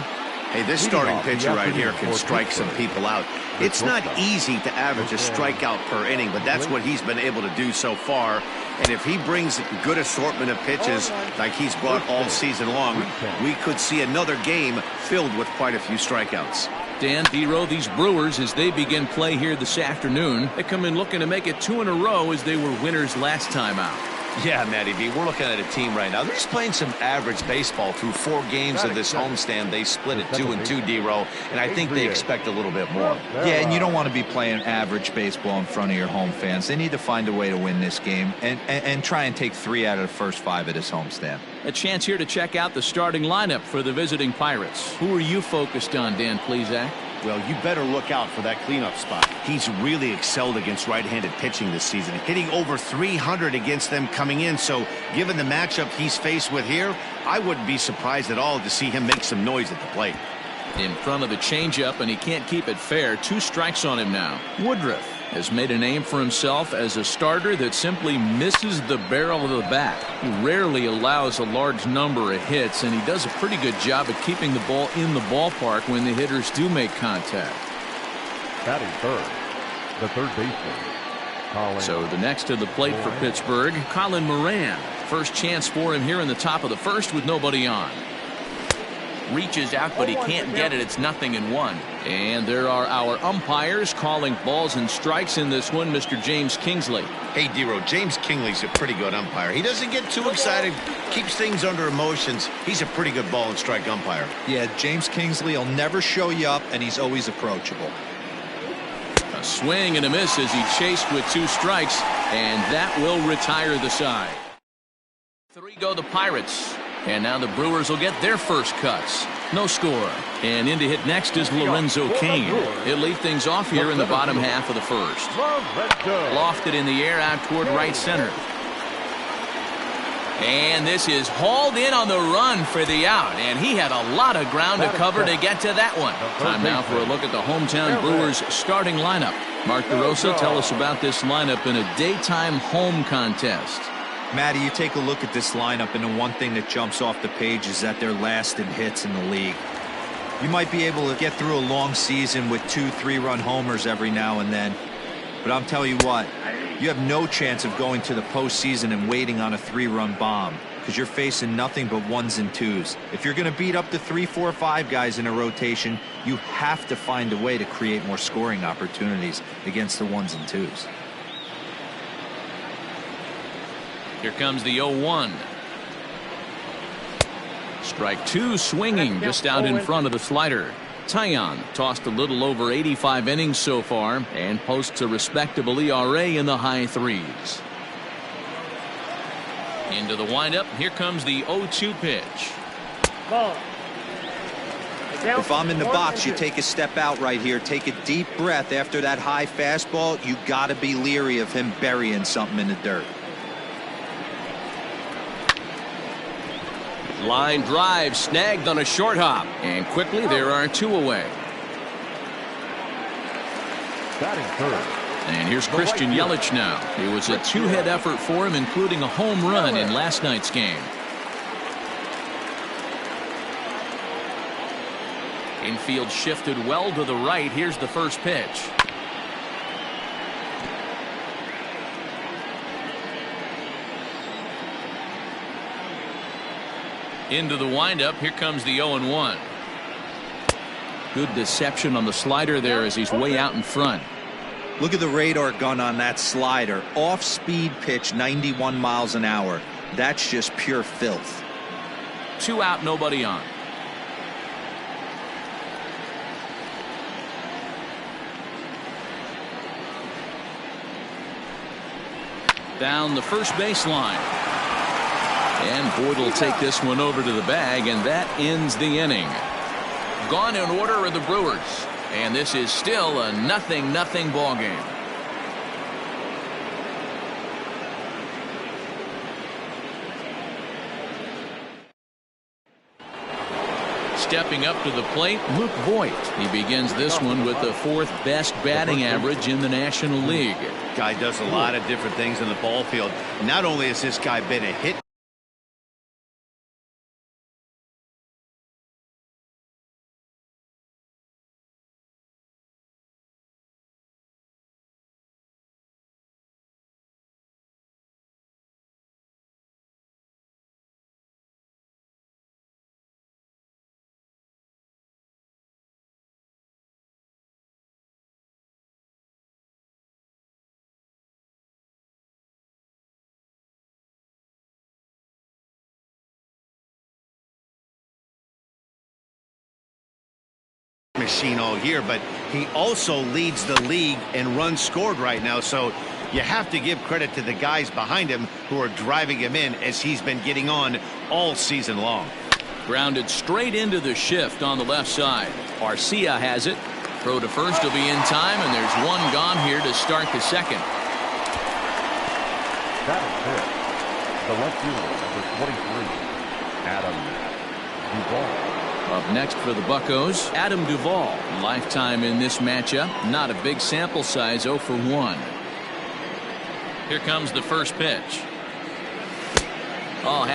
Hey, this starting pitcher right here can strike some people out. It's not easy to average a strikeout per inning, but that's what he's been able to do so far. And if he brings a good assortment of pitches like he's brought all season long, we could see another game filled with quite a few strikeouts.
Dan, D-Row, these Brewers, as they begin play here this afternoon, they come in looking to make it 2 in a row as they were winners last time out.
Yeah, Matty B, we're looking at a team right now. They're just playing some average baseball through 4 games of this homestand. They split it 2-2, D-Row, and I think they expect a little bit more.
Yeah, and you don't want to be playing average baseball in front of your home fans. They need to find a way to win this game and try and take 3 out of the first 5 of this homestand.
A chance here to check out the starting lineup for the visiting Pirates. Who are you focused on, Dan Plesac?
Well, you better look out for that cleanup spot. He's really excelled against right-handed pitching this season, hitting over 300 against them coming in. So given the matchup he's faced with here, I wouldn't be surprised at all to see him make some noise at the plate.
In front of the changeup, and he can't keep it fair. 2 strikes on him now. Woodruff has made a name for himself as a starter that simply misses the barrel of the bat. He rarely allows a large number of hits, and he does a pretty good job at keeping the ball in the ballpark when the hitters do make contact.
Batting third, the third baseman.
So the next to the plate for Pittsburgh, Colin Moran. First chance for him here in the top of the first with nobody on. Reaches out, but he can't get it. It's 0-1. And there are our umpires calling balls and strikes in this one. Mr. James Kingsley.
Hey, D-Row, James Kingsley's a pretty good umpire. He doesn't get too excited, keeps things under emotions. He's a pretty good ball and strike umpire.
Yeah, James Kingsley will never show you up, and he's always approachable.
A swing and a miss as he chased with 2 strikes, and that will retire the side. 3 go the Pirates. And now the Brewers will get their first cuts. No score. And in to hit next is Lorenzo Kane. He'll lead things off here in the bottom half of the first. Lofted in the air out toward right center. And this is hauled in on the run for the out. And he had a lot of ground to cover to get to that one. Time now for a look at the hometown Brewers starting lineup. Mark DeRosa, tell us about this lineup in a daytime home contest.
Matty, you take a look at this lineup, and the one thing that jumps off the page is that they're last in hits in the league. You might be able to get through a long season with 2 3-run homers every now and then, but I'm telling you what, you have no chance of going to the postseason and waiting on a 3-run bomb, because you're facing nothing but 1s and 2s. If you're going to beat up the 3, 4, 5 guys in a rotation, you have to find a way to create more scoring opportunities against the 1s and 2s.
Here comes the 0-1. Strike 2 swinging just out in front of the slider. Taillon tossed a little over 85 innings so far and posts a respectable ERA in the high 3s. Into the windup. Here comes the 0-2 pitch.
If I'm in the box, you take a step out right here. Take a deep breath after that high fastball. You got to be leery of him burying something in the dirt.
Line drive snagged on a short hop, and quickly there are 2 away.
Batting third.
And here's Christian Yelich now. It was a 2-hit effort for him, including a home run in last night's game. Infield shifted well to the right. Here's the first pitch. Into the windup. Here comes the 0-1. Good deception on the slider there as he's way out in front.
Look at the radar gun on that slider. Off-speed pitch, 91 miles an hour. That's just pure filth.
2 out, nobody on. Down the first baseline. And Voight will take this one over to the bag, and that ends the inning. Gone in order are the Brewers, and this is still a 0-0 ball game. Stepping up to the plate, Voight. He begins this one with the 4th best batting average in the National League.
Guy does a lot of different things in the ball field. Not only has this guy been a hit machine all year, but he also leads the league in runs scored right now, so you have to give credit to the guys behind him who are driving him in as he's been getting on all season long.
Grounded straight into the shift on the left side. Garcia has it. Throw to first will be in time, and there's one gone here to start the second.
That is it. The left fielder, number 23, Adam Duvall.
Up next for the Buccos, Adam Duvall. Lifetime in this matchup. Not a big sample size, 0 for 1. Here comes the first pitch. Oh,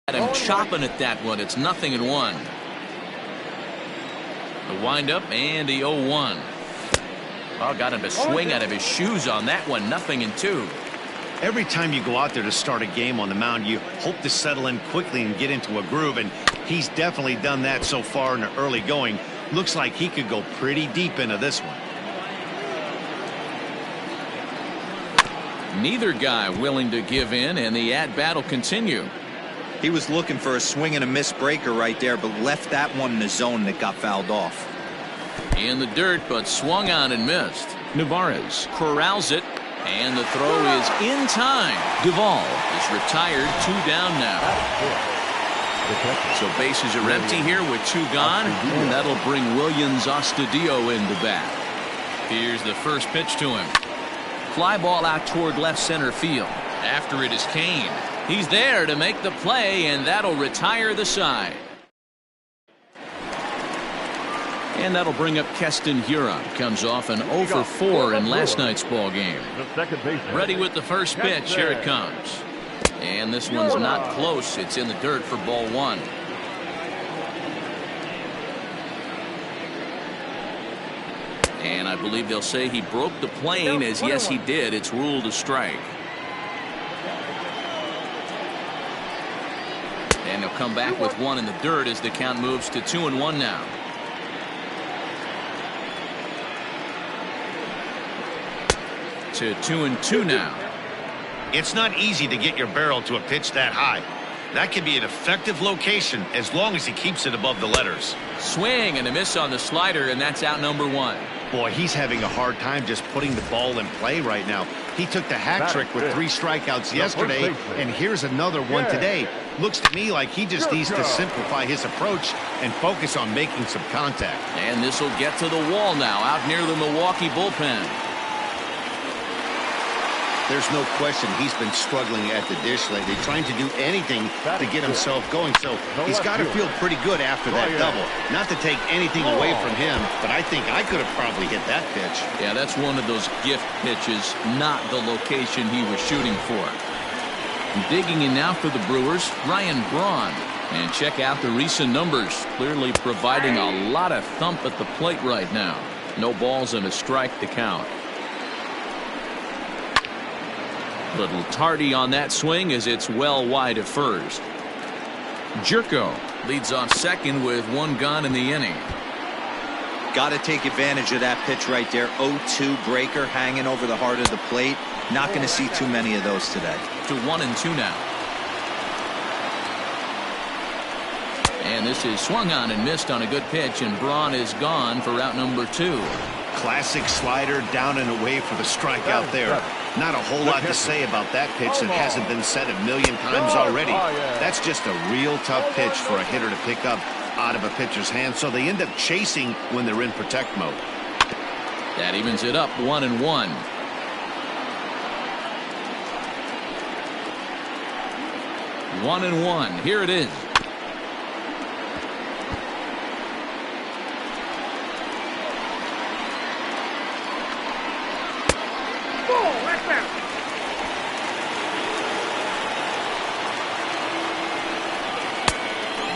Adam chopping at that one. It's 0-1. The windup and the 0-1. Well, got him to swing out of his shoes on that one. 0-2.
Every time you go out there to start a game on the mound, you hope to settle in quickly and get into a groove, and he's definitely done that so far in the early going. Looks like he could go pretty deep into this one.
Neither guy willing to give in, and the at-bat will continue.
He was looking for a swing and a miss breaker right there, but left that one in the zone that got fouled off.
In the dirt, but swung on and missed. Narvaez corrals it, and the throw is in time. Duvall is retired, 2 down now. So bases are empty here with 2 gone, and that'll bring Williams Astudillo in the bat. Here's the first pitch to him. Fly ball out toward left center field. After it is Kane. He's there to make the play, and that'll retire the side. And that'll bring up Keston Hiura. Comes off an 0 for 4 in last night's ball game. Ready with the first pitch. Here it comes. And this one's not close. It's in the dirt for ball one. And I believe they'll say he broke the plane, as yes he did. It's ruled a strike. And they'll come back with one in the dirt as the count moves to 2-1 now. To 2-2 now.
It's not easy to get your barrel to a pitch that high. That can be an effective location as long as he keeps it above the letters.
Swing and a miss on the slider, and that's out number one.
Boy, he's having a hard time just putting the ball in play right now. He took the hat trick with 3 strikeouts yesterday, and here's another one today. Looks to me like he just needs to simplify his approach and focus on making some contact.
And this will get to the wall now, out near the Milwaukee bullpen.
There's no question he's been struggling at the dish lately, trying to do anything to get himself going. So he's got to feel pretty good after that double. Not to take anything away from him, but I think I could have probably hit that pitch.
Yeah, that's one of those gift pitches, not the location he was shooting for. Digging in now for the Brewers, Ryan Braun. And check out the recent numbers. Clearly providing a lot of thump at the plate right now. No balls and a strike to count. Little tardy on that swing as it's well wide of first. Jerko leads off second with 1 gone in the inning.
Got to take advantage of that pitch right there. 0-2 breaker hanging over the heart of the plate. Not going to see too many of those today.
To 1-2 now. And this is swung on and missed on a good pitch, and Braun is gone for out number 2.
Classic slider down and away for the strikeout there. Not a whole lot to say about that pitch that hasn't been said a million times already. That's just a real tough pitch for a hitter to pick up out of a pitcher's hand, so they end up chasing when they're in protect mode.
That evens it up 1-1. One and one. Here it is.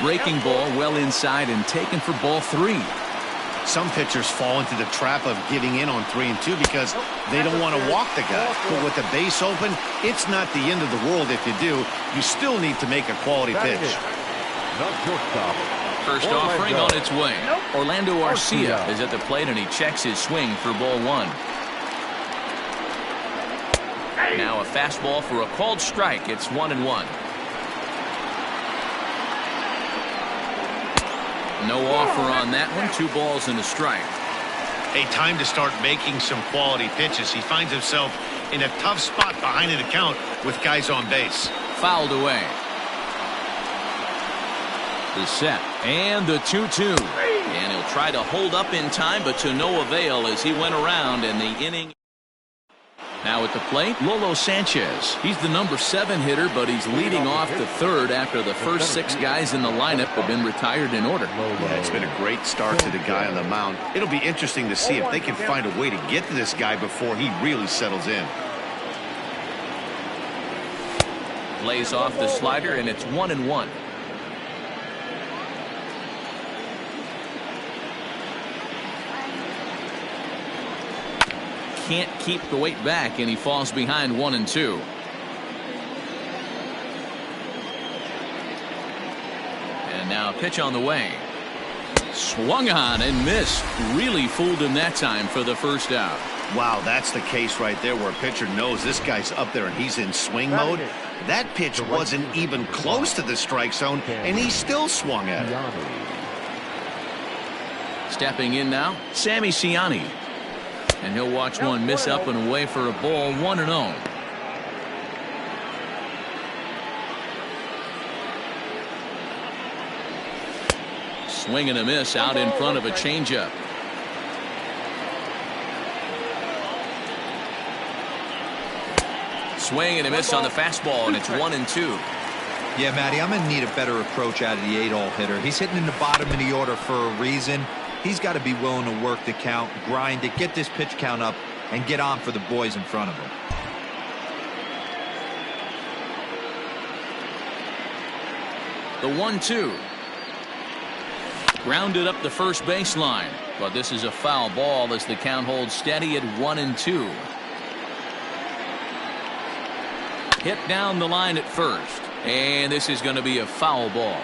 Breaking ball well inside and taken for ball 3.
Some pitchers fall into the trap of giving in on 3 and 2 because they don't want to walk the guy. But with the base open, it's not the end of the world if you do. You still need to make a quality pitch.
First offering on its way. Orlando Garcia is at the plate and he checks his swing for ball 1. Now a fastball for a called strike. It's 1-1. No offer on that one. 2 balls and a strike.
A time to start making some quality pitches. He finds himself in a tough spot behind an account with guys on base.
Fouled away. The set and the 2-2. And he'll try to hold up in time, but to no avail as he went around in the inning. Now at the plate, Lolo Sanchez. He's the number 7 hitter, but he's leading off the 3rd after the first 6 guys in the lineup have been retired in order.
Yeah, it's been a great start to the guy on the mound. It'll be interesting to see if they can find a way to get to this guy before he really settles in.
Lays off the slider, and it's 1-1. Can't keep the weight back, and he falls behind 1-2. And now a pitch on the way. Swung on and missed. Really fooled him that time for the first out.
Wow, that's the case right there where a pitcher knows this guy's up there and he's in swing mode. That pitch wasn't even close to the strike zone, and he still swung at it.
Stepping in now, Sammy Ciani. And he'll watch one miss up and away for a ball. 1-0. Swing and a miss out in front of a changeup. Swing and a miss on the fastball, and it's 1-2.
Yeah, Matty, I'm going to need a better approach out of the 8-hole hitter. He's hitting in the bottom of the order for a reason. He's got to be willing to work the count, grind it, get this pitch count up, and get on for the boys in front of him.
The 1-2. Grounded up the first baseline, but this is a foul ball as the count holds steady at 1-2. Hit down the line at first, and this is going to be a foul ball.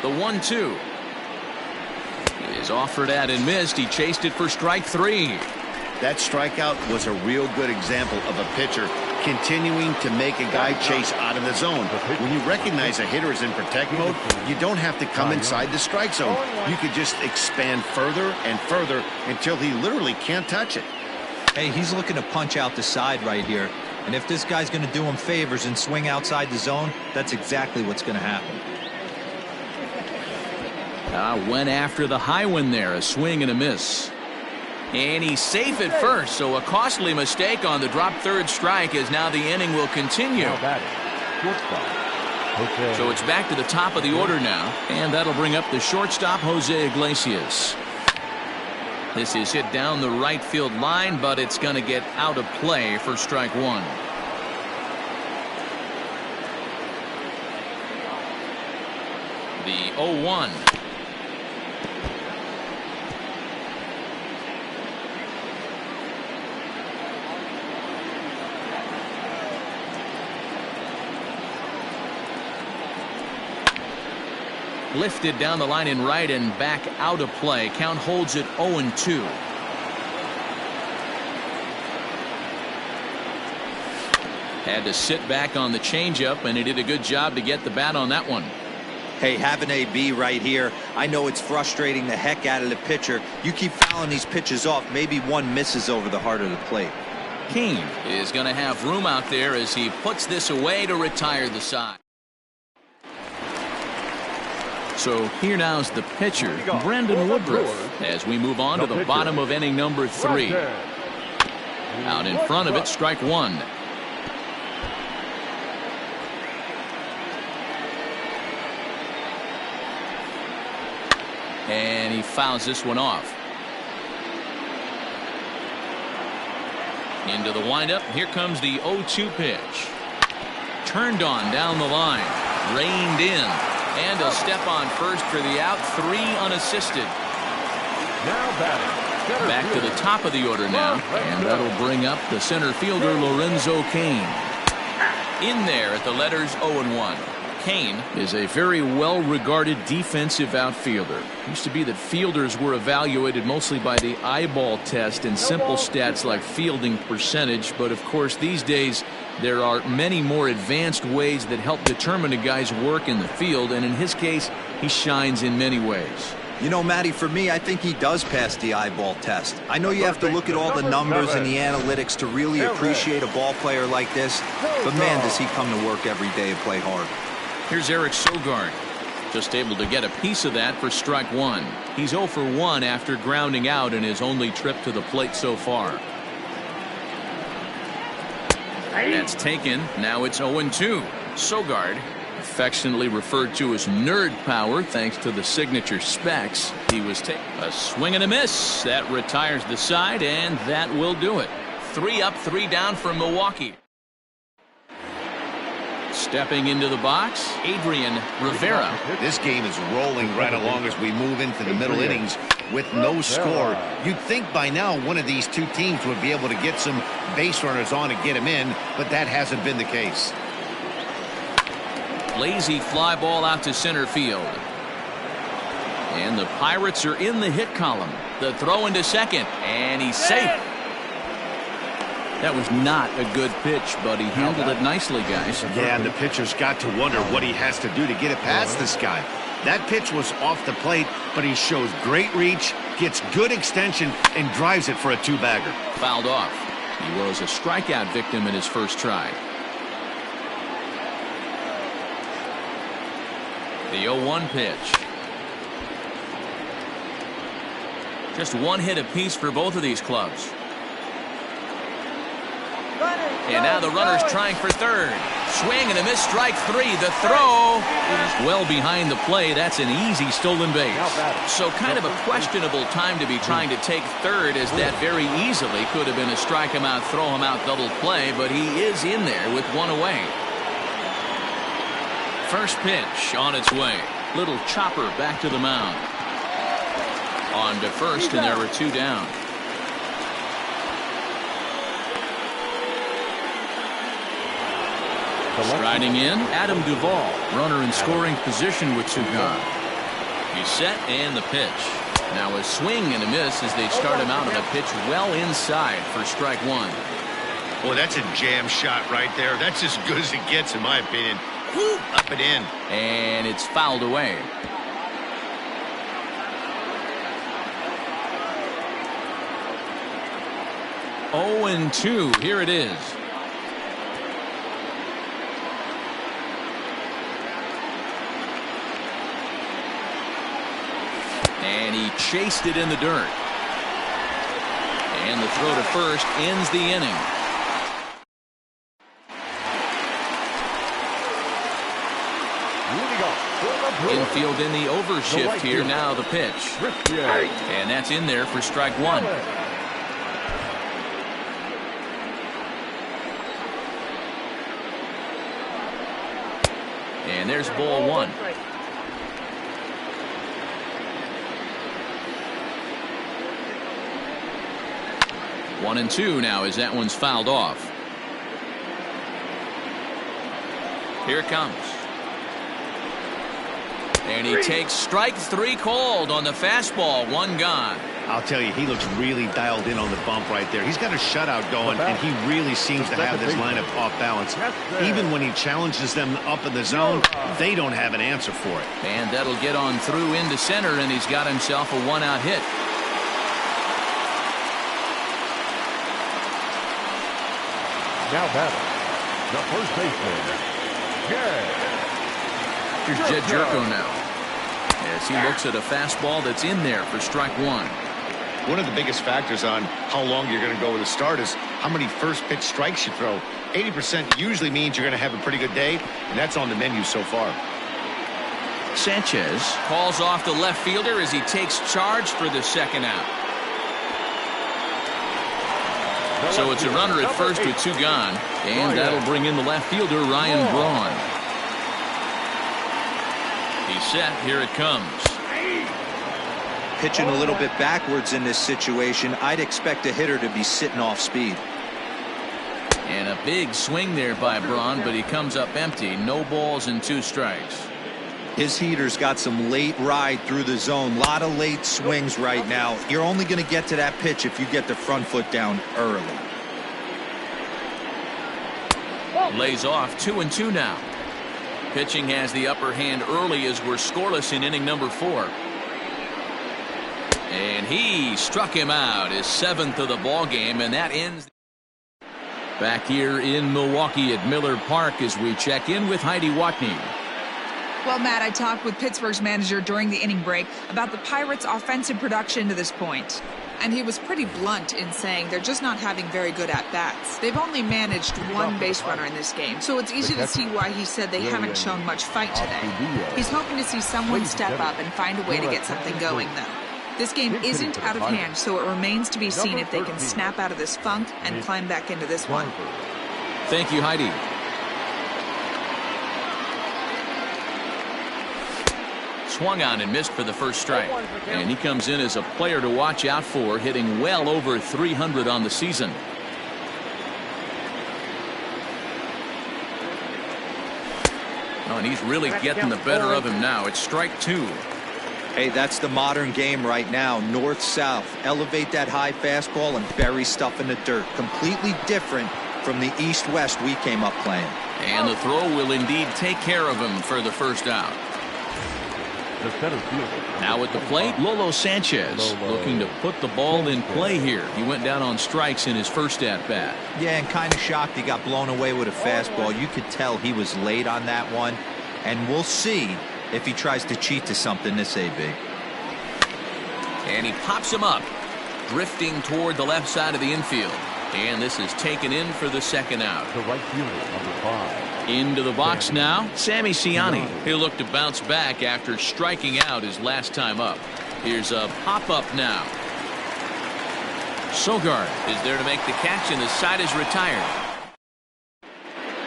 The 1-2 is offered at and missed. He chased it for strike 3.
That strikeout was a real good example of a pitcher continuing to make a guy chase out of the zone. When you recognize a hitter is in protect mode, you don't have to come inside the strike zone. You could just expand further and further until he literally can't touch it.
Hey, he's looking to punch out the side right here. And if this guy's going to do him favors and swing outside the zone, that's exactly what's going to happen.
Went after the high one there. A swing and a miss. And he's safe at first, so a costly mistake on the drop third strike as now the inning will continue. So it's back to the top of the order now, and that'll bring up the shortstop, Jose Iglesias. This is hit down the right field line, but it's going to get out of play for strike 1. The 0-1. Lifted down the line in right and back out of play. Count holds it 0-2. Had to sit back on the changeup, and he did a good job to get the bat on that one.
Hey, have an AB right here. I know it's frustrating the heck out of the pitcher. You keep fouling these pitches off, maybe one misses over the heart of the plate.
Kane is going to have room out there as he puts this away to retire the side. So here now's the pitcher, Brandon Woodruff, as we move on to the bottom of inning number 3. Out in front of it, strike 1. And he fouls this one off. Into the windup. Here comes the 0-2 pitch. Turned on down the line. Reined in. And he'll step on first for the out. 3 unassisted. Back to the top of the order now. And that'll bring up the center fielder, Lorenzo Kane. In there at the letters 0-1. Kane is a very well-regarded defensive outfielder. It used to be that fielders were evaluated mostly by the eyeball test and simple stats like fielding percentage. But of course these days there are many more advanced ways that help determine a guy's work in the field, and in his case he shines in many ways.
You know, Matty, for me, I think he does pass the eyeball test. I know you have to look at all the numbers and the analytics to really appreciate a ball player like this, but man, does he come to work every day and play hard.
Here's Eric Sogard, just able to get a piece of that for strike 1. He's 0 for 1 after grounding out in his only trip to the plate so far. That's taken. Now it's 0-2. Sogard, affectionately referred to as nerd power thanks to the signature specs. He was taking a swing and a miss. That retires the side, and that will do it. 3 up, 3 down for Milwaukee. Stepping into the box, Adrian Rivera.
This game is rolling right along as we move into the middle innings with no score. You'd think by now one of these two teams would be able to get some base runners on and get them in, but that hasn't been the case.
Lazy fly ball out to center field. And the Pirates are in the hit column. The throw into second, and he's safe. That was not a good pitch, but he handled it nicely, guys.
Yeah, and the pitcher's got to wonder what he has to do to get it past this guy. That pitch was off the plate, but he shows great reach, gets good extension, and drives it for a 2-bagger.
Fouled off. He was a strikeout victim in his first try. The 0-1 pitch. Just one hit apiece for both of these clubs. And now the runner's trying for third. Swing and a miss, strike three. The throw is well behind the play. That's an easy stolen base. So kind of a questionable time to be trying to take third, as that very easily could have been a strike him out, throw him out double play, but he is in there with one away. First pitch on its way. Little chopper back to the mound. On to first, and there were two down. Striding in, Adam Duvall, runner in scoring position with two gone. He's set, and the pitch. Now a swing and a miss as they start him out on a pitch well inside for strike one.
Boy, that's a jam shot right there. That's as good as it gets, in my opinion. Woo, up and in.
And it's fouled away. Oh, and 2. Here it is. And he chased it in the dirt. And the throw to first ends the inning. Infield in the overshift here. Now the pitch. And that's in there for strike one. And there's ball one. One and two now as that one's fouled off. Here it comes. And he takes strike three called on the fastball. One gone.
I'll tell you, he looks really dialed in on the bump right there. He's got a shutout going, and he really seems to have this lineup off balance. Even when he challenges them up in the zone, they don't have an answer for it.
And that'll get on through into center, and he's got himself a one-out hit.
Now batting, the first baseman,
Here's Jed Jerko now, as he looks at a fastball that's in there for strike one.
One of the biggest factors on how long you're going to go with a start is how many first pitch strikes you throw. 80% usually means you're going to have a pretty good day, and that's on the menu so far.
Sanchez calls off the left fielder as he takes charge for the second out. So it's a runner at first with two gone, and that'll bring in the left fielder, Ryan Braun. He's set. Here it comes.
Pitching a little bit backwards in this situation. I'd expect a hitter to be sitting off speed.
And a big swing there by Braun, but he comes up empty. No balls and two strikes.
His heater's got some late ride through the zone. A lot of late swings right now. You're only going to get to that pitch if you get the front foot down early.
Lays off 2-2 now. Pitching has the upper hand early as we're scoreless in inning number 4. And he struck him out, his 7th of the ball game, and that ends. Back here in Milwaukee at Miller Park as we check in with Heidi Watney.
Well, Matt, I talked with Pittsburgh's manager during the inning break about the Pirates' offensive production to this point. And he was pretty blunt in saying they're just not having very good at-bats. They've only managed one base runner in this game, so it's easy to see why he said they haven't shown much fight today. He's hoping to see someone step up and find a way to get something going, though. This game isn't out of hand, so it remains to be seen if they can snap out of this funk and climb back into this one.
Thank you, Heidi. Swung on and missed for the first strike. And he comes in as a player to watch out for, hitting well over 300 on the season. Oh, and he's really getting the better of him now. It's strike 2.
Hey, that's the modern game right now. North-south. Elevate that high fastball and bury stuff in the dirt. Completely different from the east-west we came up playing.
And the throw will indeed take care of him for the first out. Now at the plate, Lolo Sanchez looking to put the ball in play here. He went down on strikes in his first at-bat.
Yeah, and kind of shocked he got blown away with a fastball. You could tell he was late on that one. And we'll see if he tries to cheat to something this AB.
And he pops him up, drifting toward the left side of the infield. And this is taken in for the second out.
The right fielder, number 5.
Into the box now, Sammy Ciani. He'll look to bounce back after striking out his last time up. Here's a pop-up now. Sogard is there to make the catch, and the side is retired.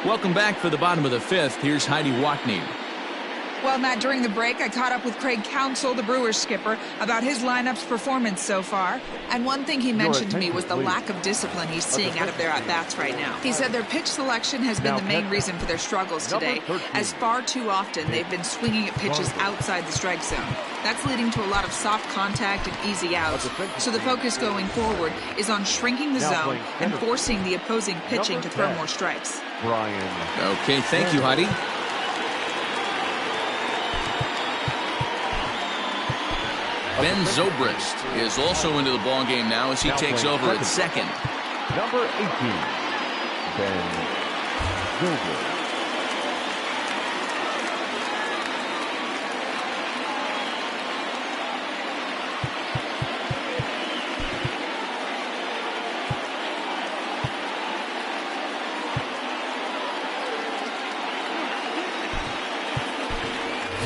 Welcome back for the bottom of the 5th. Here's Heidi Watney.
Well, Matt, during the break, I caught up with Craig Counsell, the Brewers skipper, about his lineup's performance so far. And one thing he mentioned to me was the lack of discipline he's seeing out of their at-bats right now. He said their pitch selection has been the main reason for their struggles today, as far too often they've been swinging at pitches outside the strike zone. That's leading to a lot of soft contact and easy outs. So the focus going forward is on shrinking the zone and forcing the opposing pitching to throw more strikes.
Okay, thank you, Heidi. Ben Zobrist is also into the ball game now as he takes over at second.
Number 18, Ben Zobrist.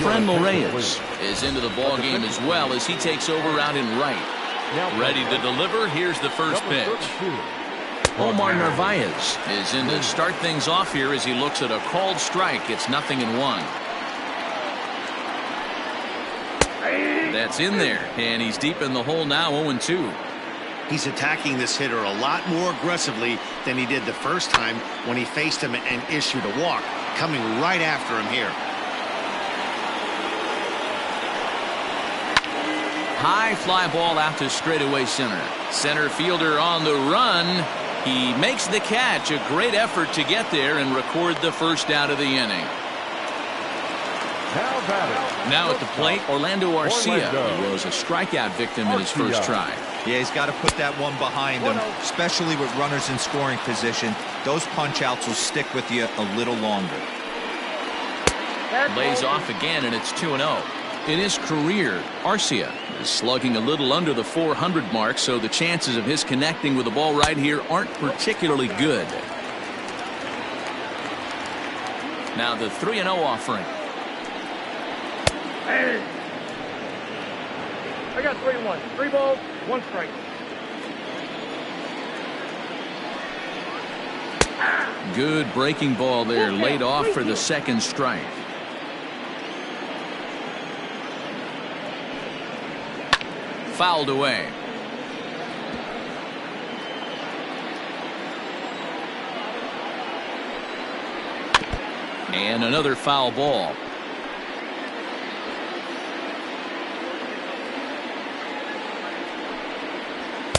Fran Reyes is into the ball game as well as he takes over out in right. Ready to deliver. Here's the first pitch. Omar Narvaez is in to start things off here as he looks at a called strike. It's 0-1. That's in there, and he's deep in the hole now, 0-2.
He's attacking this hitter a lot more aggressively than he did the first time when he faced him and issued a walk. Coming right after him here.
High fly ball out to straightaway center. Center fielder on the run. He makes the catch. A great effort to get there and record the first out of the inning. Now at the plate, Orlando Garcia. He was a strikeout victim in his first try.
Yeah, he's got to put that one behind him, especially with runners in scoring position. Those punch-outs will stick with you a little longer.
Lays off again, and it's 2-0. In his career, Garcia is slugging a little under the 400 mark, so the chances of his connecting with the ball right here aren't particularly good. Now the 3-0 offering.
Hey. I got 3-1. 3 balls, 1 strike.
Good breaking ball there, laid off for the second strike. Fouled away. And another foul ball.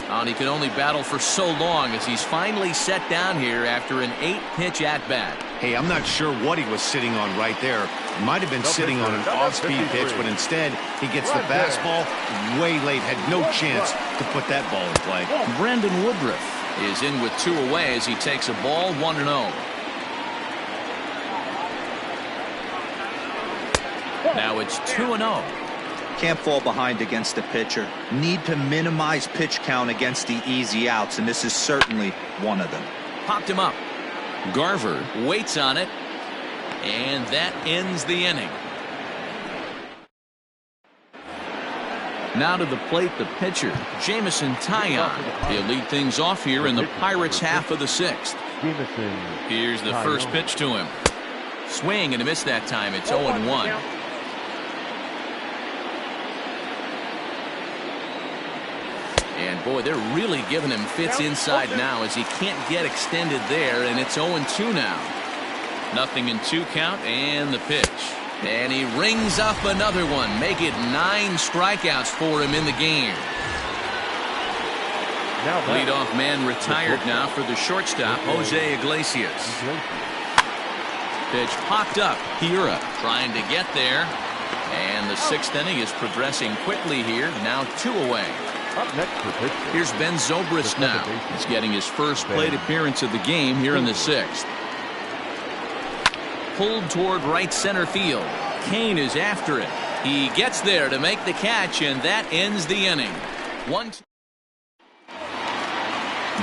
And he can only battle for so long as he's finally set down here after an 8-pitch at-bat.
Hey, I'm not sure what he was sitting on right there. Might have been sitting on an off-speed pitch, but instead he gets the fastball way late. Had no chance to put that ball in play.
Brandon Woodruff is in with 2 away as he takes a ball 1-0. Now it's 2-0.
Can't fall behind against the pitcher. Need to minimize pitch count against the easy outs, and this is certainly one of them.
Popped him up. Garver waits on it, and that ends the inning. Now to the plate, the pitcher, Jameson Taillon. He'll lead things off here in the Pirates' half of the 6th. Here's the first pitch to him. Swing and a miss that time. It's 0-1. And boy, they're really giving him fits inside now as he can't get extended there, and it's 0-2 now. 0-2 count, and the pitch. And he rings up another one. Make it 9 strikeouts for him in the game. Leadoff man retired now for the shortstop, Jose Iglesias. Pitch popped up. Hiura trying to get there. And the 6th inning is progressing quickly here. Now 2 away.
Up next for pitching.
Here's Ben Zobrist now. He's getting his first plate appearance of the game here in the 6th. Pulled toward right center field. Kane is after it. He gets there to make the catch, and that ends the inning. 1-2.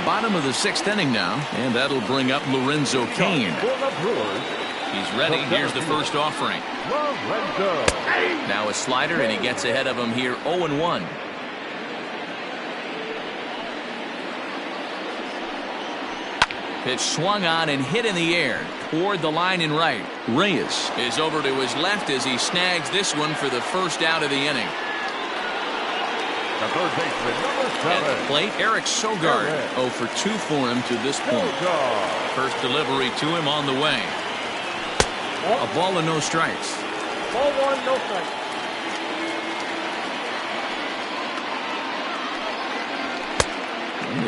Bottom of the 6th inning now, and that'll bring up Lorenzo Kane. He's ready. Here's the first offering. Now a slider, and he gets ahead of him here 0-1. Pitch swung on and hit in the air toward the line and right. Reyes is over to his left as he snags this one for the first out of the inning.
The third baseman, number 7.
At the plate, Eric Sogard. 0 for 2 for him to this point. First delivery to him on the way. A ball and no strikes.
Ball 1, no strikes.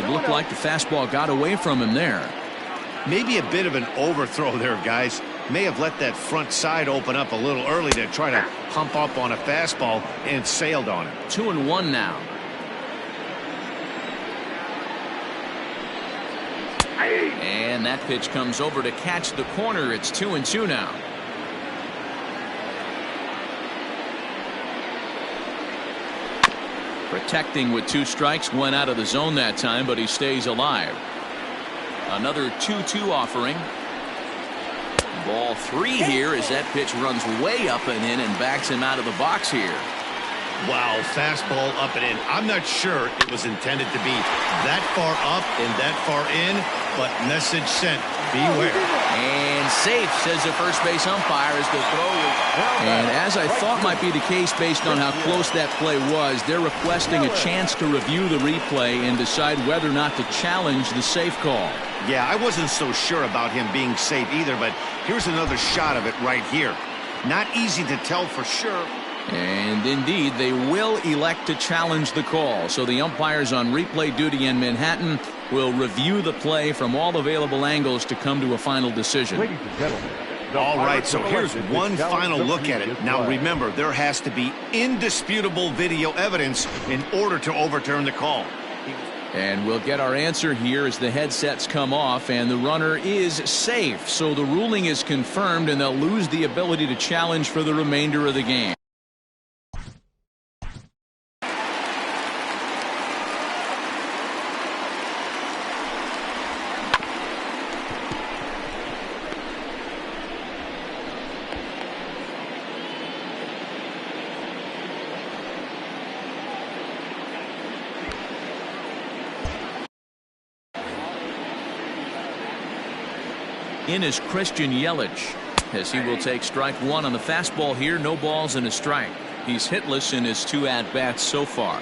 It looked like the fastball got away from him there.
Maybe a bit of an overthrow there, guys. May have let that front side open up a little early to try to pump up on a fastball and sailed on it.
2-1 now. And that pitch comes over to catch the corner. It's 2-2 now. Protecting with 2 strikes, went out of the zone that time, but he stays alive. Another 2-2 offering. Ball 3 here as that pitch runs way up and in and backs him out of the box here.
Wow, fastball up and in. I'm not sure it was intended to be that far up and that far in, but message sent. Beware.
And safe, says the first base umpire as the throw. And as I thought might be the case based on how close that play was, they're requesting a chance to review the replay and decide whether or not to challenge the safe call.
Yeah, I wasn't so sure about him being safe either, but here's another shot of it right here. Not easy to tell for sure.
And indeed, they will elect to challenge the call. So the umpires on replay duty in Manhattan will review the play from all available angles to come to a final decision.
Ladies and gentlemen.
All right, so here's one final look at it. Now remember, there has to be indisputable video evidence in order to overturn the call.
And we'll get our answer here as the headsets come off, and the runner is safe. So the ruling is confirmed, and they'll lose the ability to challenge for the remainder of the game. In is Christian Yelich, as he will take strike 1 on the fastball here. No balls and a strike. He's hitless in his 2 at-bats so far.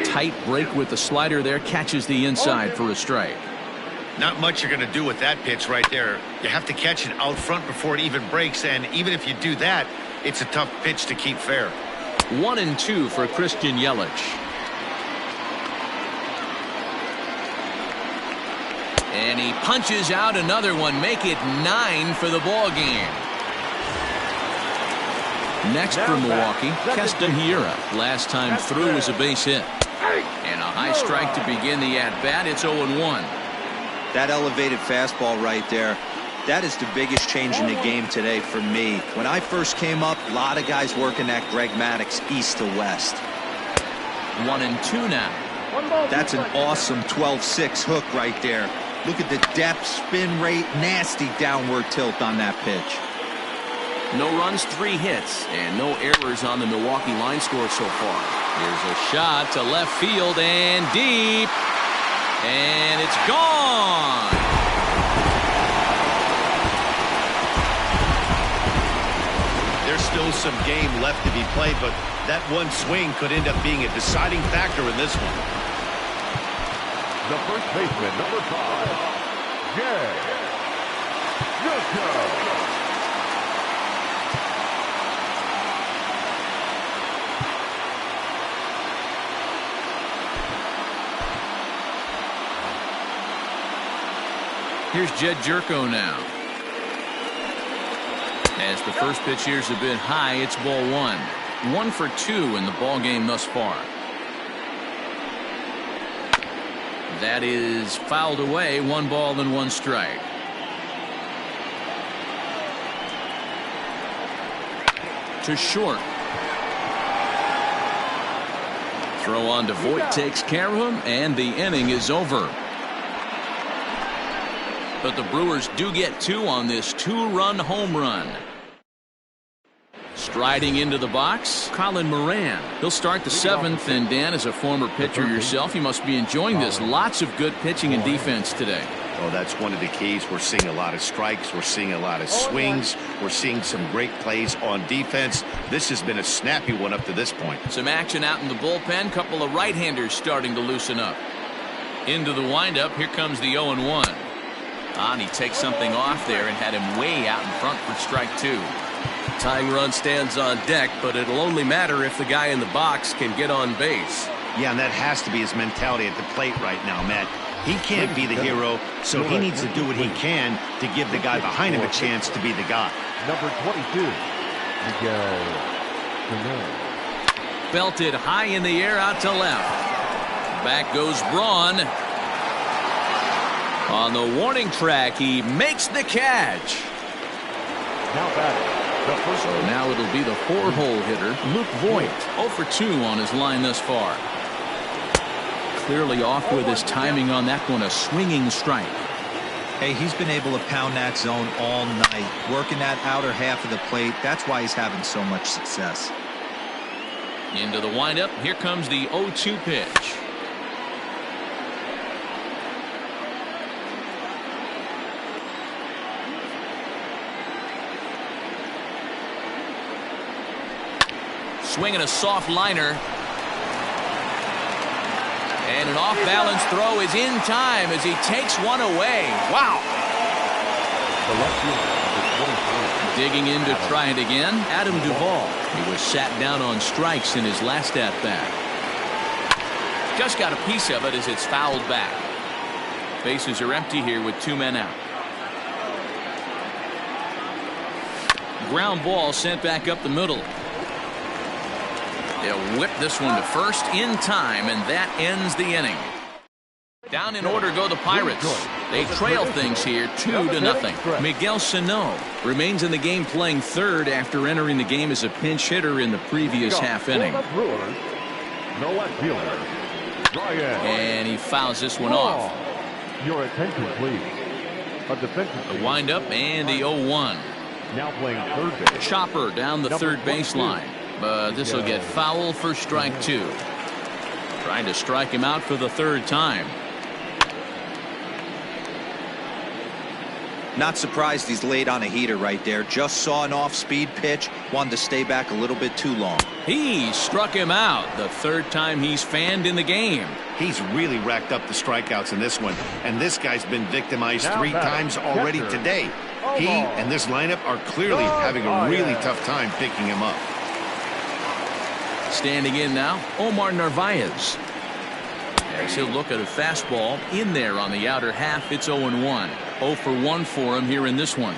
Tight break with the slider there, catches the inside for a strike.
Not much you're going to do with that pitch right there. You have to catch it out front before it even breaks, and even if you do that, it's a tough pitch to keep fair.
1-2 for Christian Yelich. And he punches out another one, make it 9 for the ball game. Next for Milwaukee, Keston Hiura. Last time through was a base hit. And a high strike to begin the at-bat. It's 0-1.
That elevated fastball right there, that is the biggest change in the game today for me. When I first came up, a lot of guys working that Greg Maddux east to west.
1-2 now.
That's an awesome 12-6 hook right there. Look at the depth, spin rate, nasty downward tilt on that pitch.
No runs, 3 hits, and no errors on the Milwaukee line score so far. Here's a shot to left field and deep. And it's gone.
There's still some game left to be played, but that one swing could end up being a deciding factor in this one.
The first baseman, number 5, Jed Jerko.
Here's Jed Jerko now. As the first pitch here's a bit high, it's ball 1. 1 for 2 in the ball game thus far. That is fouled away. 1 ball and 1 strike. To short. Throw on to Voight, takes care of him, and the inning is over. But the Brewers do get 2 on this 2-run home run. Striding into the box, Colin Moran. He'll start the 7th, and Dan, as a former pitcher yourself, you must be enjoying this. Lots of good pitching and defense today.
Oh, that's one of the keys. We're seeing a lot of strikes. We're seeing a lot of swings. We're seeing some great plays on defense. This has been a snappy one up to this point.
Some action out in the bullpen. Couple of right-handers starting to loosen up. Into the windup. Here comes the 0-1. And he takes something off there and had him way out in front for strike 2.
Tying run stands on deck, but it'll only matter if the guy in the box can get on base.
Yeah, and that has to be his mentality at the plate right now, Matt. He can't be the hero, so he needs to do what he can to give the guy behind him a chance to be the guy.
Number 22, Miguel.
Belted high in the air out to left. Back goes Braun. On the warning track, he makes the catch.
Now batting.
So now it'll be the 4-hole hitter, Luke Voight. 0 for 2 on his line thus far. Clearly off with his timing on that one, a swinging strike.
Hey, he's been able to pound that zone all night, working that outer half of the plate. That's why he's having so much success.
Into the windup. Here comes the 0-2 pitch. Swinging a soft liner. And an off-balance throw is in time as he takes one away. Wow. Digging in to try it again, Adam Duvall. He was sat down on strikes in his last at-bat. Just got a piece of it as it's fouled back. Bases are empty here with 2 men out. Ground ball sent back up the middle. They'll whip this one to first in time, and that ends the inning. Down in order go the Pirates. They trail things here 2-0. Miguel Sano remains in the game, playing third after entering the game as a pinch hitter in the previous half inning. And he fouls this one off.
Your attention, please.
The windup and the 0-1.
Now playing third base.
Chopper down the third baseline. But this will get foul for strike 2. Trying to strike him out for the 3rd time.
Not surprised he's laid on a heater right there. Just saw an off-speed pitch. Wanted to stay back a little bit too long.
He struck him out. The 3rd time he's fanned in the game.
He's really racked up the strikeouts in this one. And this guy's been victimized 3 times already today. He and this lineup are clearly having a really tough time picking him up.
Standing in now, Omar Narvaez. As he'll look at a fastball in there on the outer half. It's 0-1. 0 for 1 for him here in this one.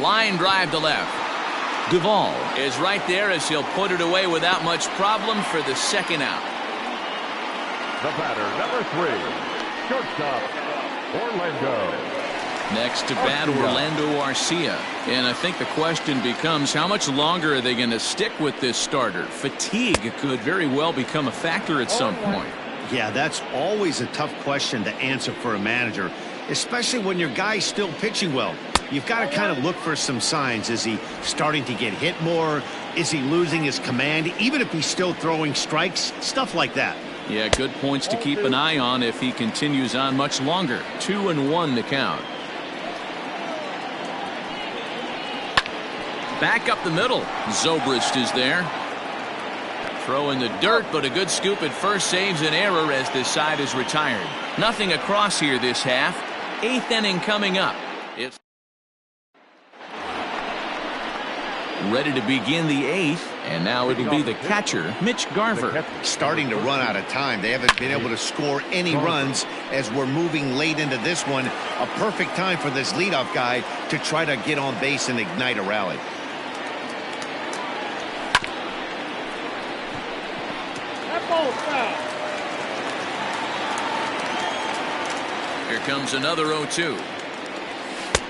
Line drive to left. Duvall is right there as he'll put it away without much problem for the 2nd out.
The batter, number 3, shortstop, Orlando.
Next to bat, Orlando Garcia. And I think the question becomes, how much longer are they going to stick with this starter? Fatigue could very well become a factor at some point.
Yeah, that's always a tough question to answer for a manager, especially when your guy's still pitching well. You've got to kind of look for some signs. Is he starting to get hit more? Is he losing his command? Even if he's still throwing strikes, stuff like that.
Yeah, good points to keep an eye on if he continues on much longer. 2-1 to count. Back up the middle. Zobrist is there. Throw in the dirt, but a good scoop at first saves an error as this side is retired. Nothing across here this half. 8th inning coming up. It's ready to begin the 8th, and now it'll be the catcher, Mitch Garver.
Starting to run out of time. They haven't been able to score any runs as we're moving late into this one. A perfect time for this leadoff guy to try to get on base and ignite a rally.
Here comes another 0-2.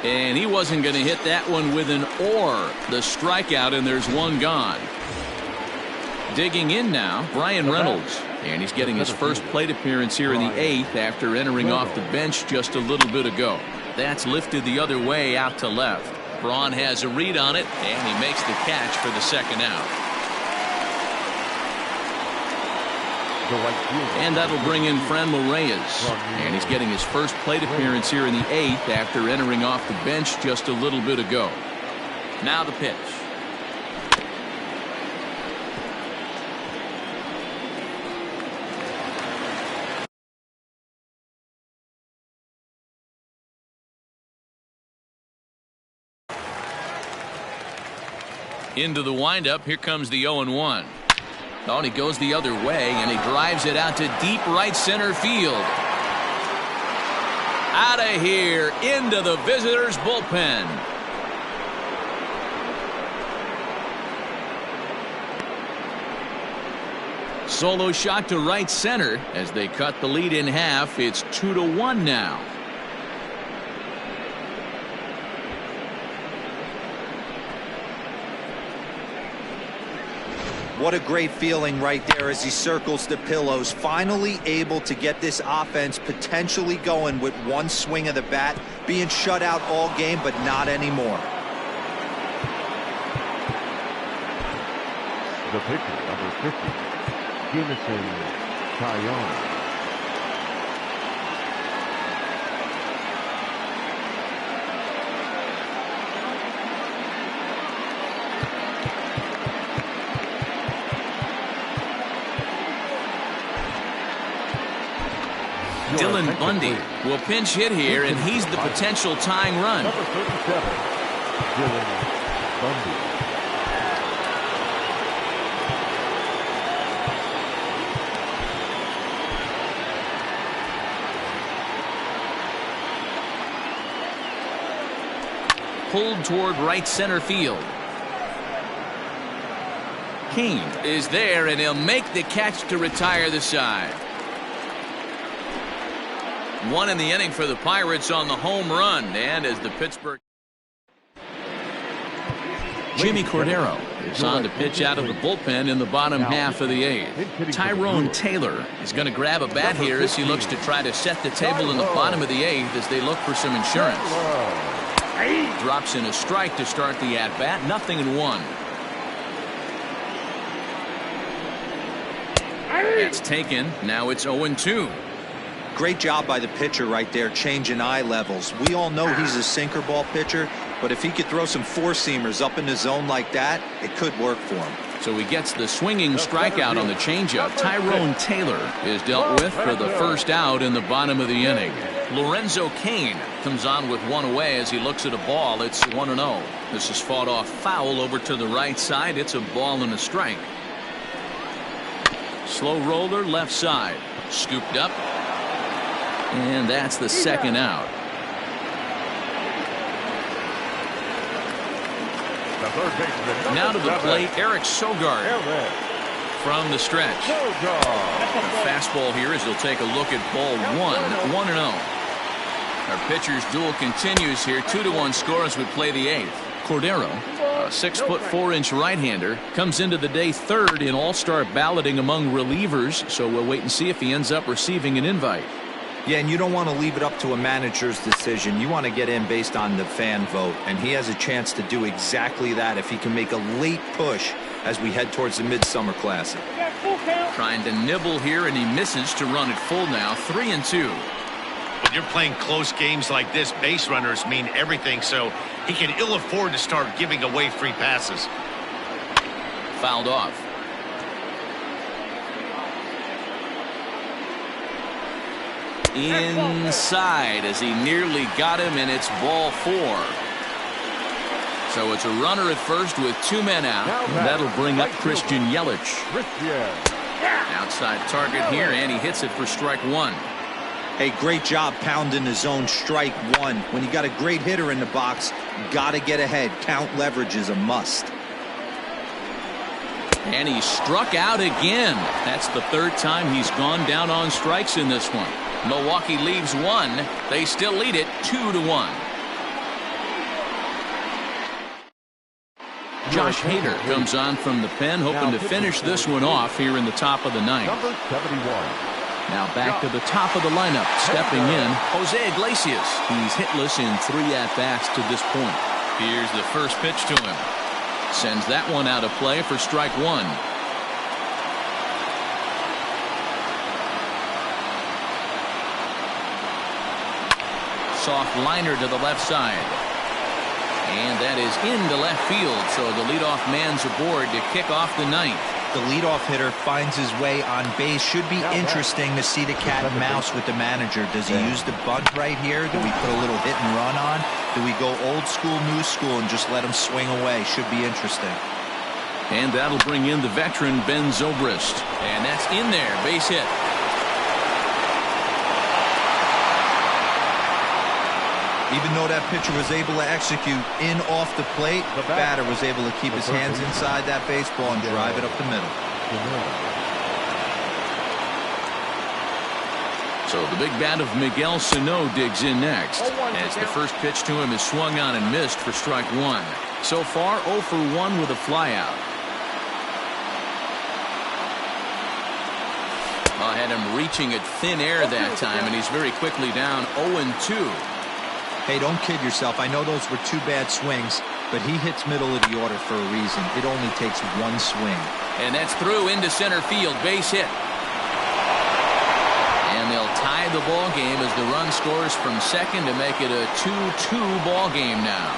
And he wasn't going to hit that one with an or. The strikeout, and there's one gone. Digging in now, Brian Reynolds. And he's getting his first plate appearance here in the 8th after entering off the bench just a little bit ago. That's lifted the other way out to left. Braun has a read on it, and he makes the catch for the second out. And that'll bring in Franmil Reyes. And he's getting his first plate appearance here in the 8th after entering off the bench just a little bit ago. Now the pitch. Into the windup. Here comes the 0-1. Oh, and he goes the other way, and he drives it out to deep right center field. Out of here, into the visitors' bullpen. Solo shot to right center as they cut the lead in half. It's 2-1 now.
What a great feeling right there as he circles the pillows. Finally able to get this offense potentially going with one swing of the bat. Being shut out all game, but not anymore.
The pitcher, number 50, Jameson Taillon.
Dylan Bundy will pinch hit here, and he's the potential tying run.
Number 37, Dylan Bundy.
Pulled toward right center field. Kane is there, and he'll make the catch to retire the side. One in the inning for the Pirates on the home run. And as the Pittsburgh Jimmy Cordero is on to pitch out of the bullpen in the bottom half of the 8th. Tyrone Taylor is going to grab a bat here as he looks to try to set the table in the bottom of the 8th as they look for some insurance. Drops in a strike to start the at-bat. 0-1. That's taken. Now it's 0-2.
Great job by the pitcher right there, changing eye levels. We all know he's a sinker ball pitcher, but if he could throw some four-seamers up in the zone like that, it could work for him.
So he gets the swinging strikeout on the changeup. Tyrone Taylor is dealt with for the first out in the bottom of the inning. Lorenzo Kane comes on with one away as he looks at a ball. It's 1-0. This is fought off foul over to the right side. It's a ball and a strike. Slow roller left side. Scooped up. And that's the second out. Now to the plate, Eric Sogard from the stretch. A fastball here as he'll take a look at ball 1-0. Our pitcher's duel continues here. 2-1 score as we play the 8th. Cordero, a 6'4" right-hander, comes into the day third in all-star balloting among relievers. So we'll wait and see if he ends up receiving an invite.
Yeah, and you don't want to leave it up to a manager's decision. You want to get in based on the fan vote, and he has a chance to do exactly that if he can make a late push as we head towards the Midsummer Classic.
Trying to nibble here, and he misses to run it full now. 3-2.
When you're playing close games like this, base runners mean everything, so he can ill afford to start giving away free passes.
Fouled off. Inside as he nearly got him, and it's ball 4. So it's a runner at first with 2 men out. And that'll bring up Christian Yelich. Outside target here, and he hits it for strike 1.
Hey, great job pounding the zone. Strike 1. When you got a great hitter in the box, got to get ahead. Count leverage is a must.
And he struck out again. That's the third time he's gone down on strikes in this one. Milwaukee leaves 1. They still lead it 2-1. Josh Hader comes on from the pen, hoping to finish this one off here in the top of the ninth.
Number 71.
Now back to the top of the lineup. Stepping in, Jose Iglesias. He's hitless in 3 at-bats to this point. Here's the first pitch to him. Sends that one out of play for strike one. Soft liner to the left side. And that is into left field, so the leadoff man's aboard to kick off the ninth.
The leadoff hitter finds his way on base. Should be interesting to see the cat and mouse with the manager. Does he use the bunt right here? Do we put a little hit and run on? Do we go old school, new school, and just let him swing away? Should be interesting.
And that'll bring in the veteran Ben Zobrist. And that's in there, base hit.
Even though that pitcher was able to execute in off the plate, the batter was able to keep his hands inside that baseball and drive it up the middle.
So the big bat of Miguel Sano digs in next, as the first pitch to him is swung on and missed for strike one. So far 0 for 1 with a flyout. Had him reaching at thin air that time, and he's very quickly down 0-2.
Hey, don't kid yourself. I know those were 2 bad swings, but he hits middle of the order for a reason. It only takes 1 swing.
And that's through into center field, base hit. And they'll tie the ball game as the run scores from second to make it a 2-2 ball game now.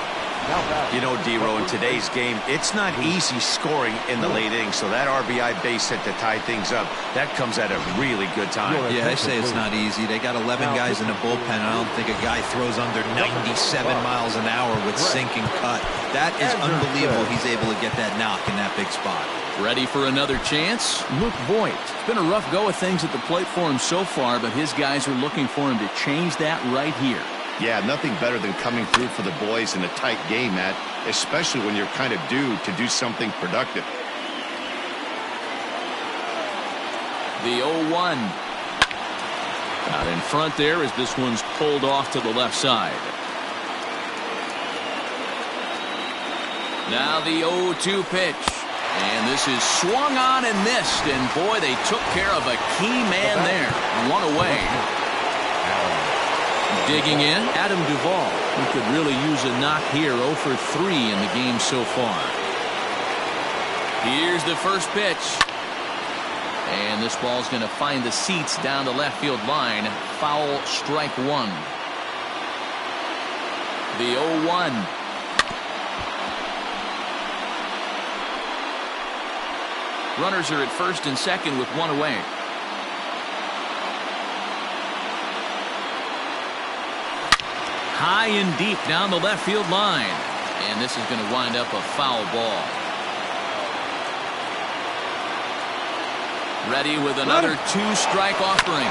You know, D-Row, in today's game, it's not easy scoring in the late innings, so that RBI base hit to tie things up, that comes at a really good time.
Yeah, I say it's not easy. They got 11 guys in the bullpen. I don't think a guy throws under 97 miles an hour with sinking cut. That is unbelievable. He's able to get that knock in that big spot.
Ready for another chance? Luke Voight. It's been a rough go of things at the plate for him so far, but his guys are looking for him to change that right here.
Yeah, nothing better than coming through for the boys in a tight game, Matt, especially when you're kind of due to do something productive.
The 0-1. Out in front there as this one's pulled off to the left side. Now the 0-2 pitch. And this is swung on and missed. And boy, they took care of a key man there. 1 away. Digging in, Adam Duvall, who could really use a knock here. 0 for 3 in the game so far. Here's the first pitch. And this ball's going to find the seats down the left field line. Foul, strike one. The 0-1. Runners are at first and second with 1 away. High and deep down the left field line. And this is going to wind up a foul ball. Ready with another 2-strike offering.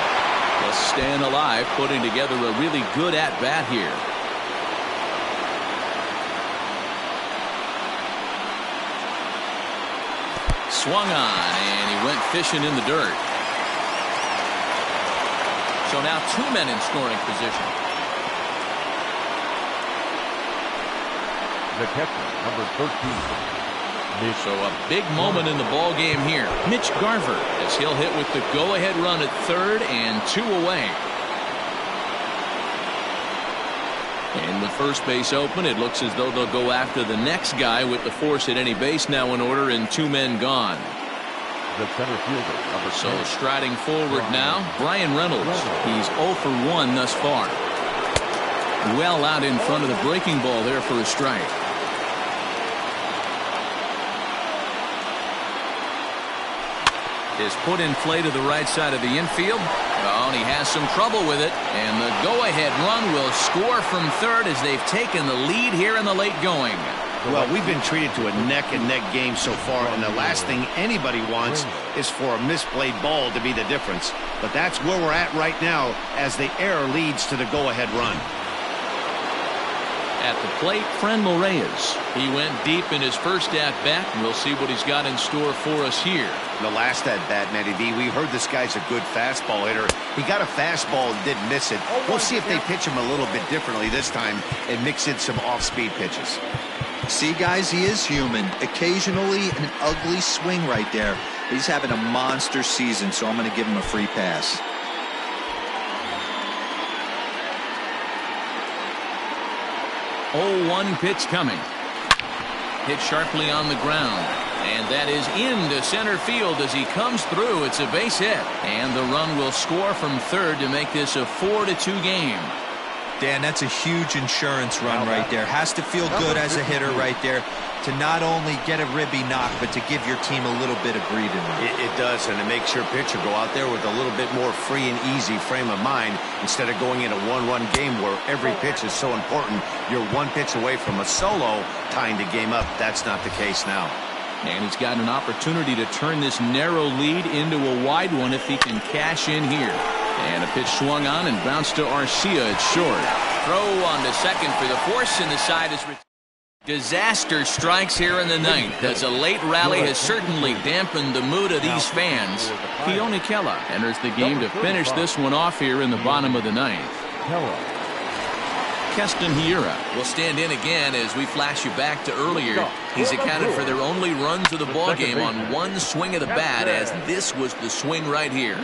Just staying alive, putting together a really good at-bat here. Swung on, and he went fishing in the dirt. So now 2 men in scoring position.
The catcher, number 13.
So a big moment in the ball game here. Mitch Garver, as he'll hit with the go-ahead run at third and 2 away. And with first base open, it looks as though they'll go after the next guy with the force at any base now in order and 2 men gone.
The center fielder, number 10.
So striding forward now, Brian Reynolds. He's 0 for 1 thus far. Well out in front of the breaking ball there for a strike. Is put in play to the right side of the infield. Oh, and he has some trouble with it. And the go-ahead run will score from third as they've taken the lead here in the late going.
Well, we've been treated to a neck-and-neck game so far, and the last thing anybody wants is for a misplayed ball to be the difference. But that's where we're at right now as the error leads to the go-ahead run.
At the plate, Franmil Reyes. He went deep in his first at-bat, and we'll see what he's got in store for us here.
The last at-bat, Matty D, we heard this guy's a good fastball hitter. He got a fastball and didn't miss it. We'll see if they pitch him a little bit differently this time and mix in some off-speed pitches.
See, guys, he is human. Occasionally an ugly swing right there. He's having a monster season, so I'm going to give him a free pass.
Oh, 1 pitch coming. Hit sharply on the ground. And that is into center field as he comes through. It's a base hit. And the run will score from third to make this a 4-2 game.
Dan, that's a huge insurance run right there. Has to feel good as a hitter right there to not only get a ribby knock, but to give your team a little bit of breathing room.
It does, and it makes your pitcher go out there with a little bit more free and easy frame of mind instead of going in a one-run game where every pitch is so important. You're 1 pitch away from a solo tying the game up. That's not the case now.
And he's got an opportunity to turn this narrow lead into a wide one if he can cash in here. And a pitch swung on and bounced to Garcia at short. Throw on to second for the force, and the side is disaster strikes here in the 9th as a late rally has certainly dampened the mood of these fans. Keone Kela enters the game to finish this one off here in the bottom of the 9th. Keston Hiura will stand in again as we flash you back to earlier. He's accounted for their only runs of the ball game on 1 swing of the bat, as this was the swing right here.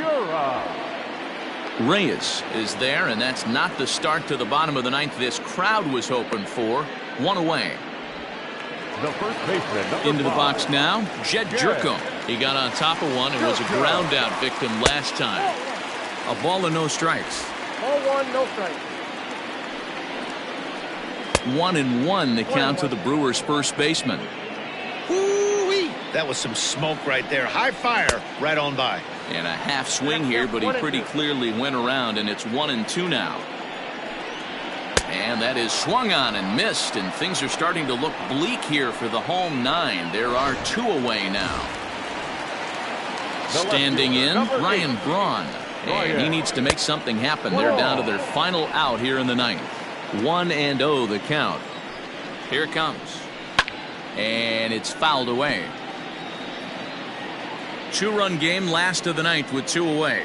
Reyes is there, and that's not the start to the bottom of the 9th this crowd was hoping for. 1 away.
The first baseman,
into the box now, Jed Jerko. He got on top of one and was a ground out victim last time. A ball and no strikes.
Ball 1, no strikes.
1-1 the count to the Brewers' first baseman.
Ooh-wee. That was some smoke right there. High fire right on by.
And a half swing here, but he pretty clearly went around, and it's 1-2 now. And that is swung on and missed, and things are starting to look bleak here for the home 9. There are 2 away now. Standing in, Ryan Braun. And he needs to make something happen. They're down to their final out here in the 9th. 1-0 the count. Here it comes. And it's fouled away. 2-run game, last of the 9th with 2 away.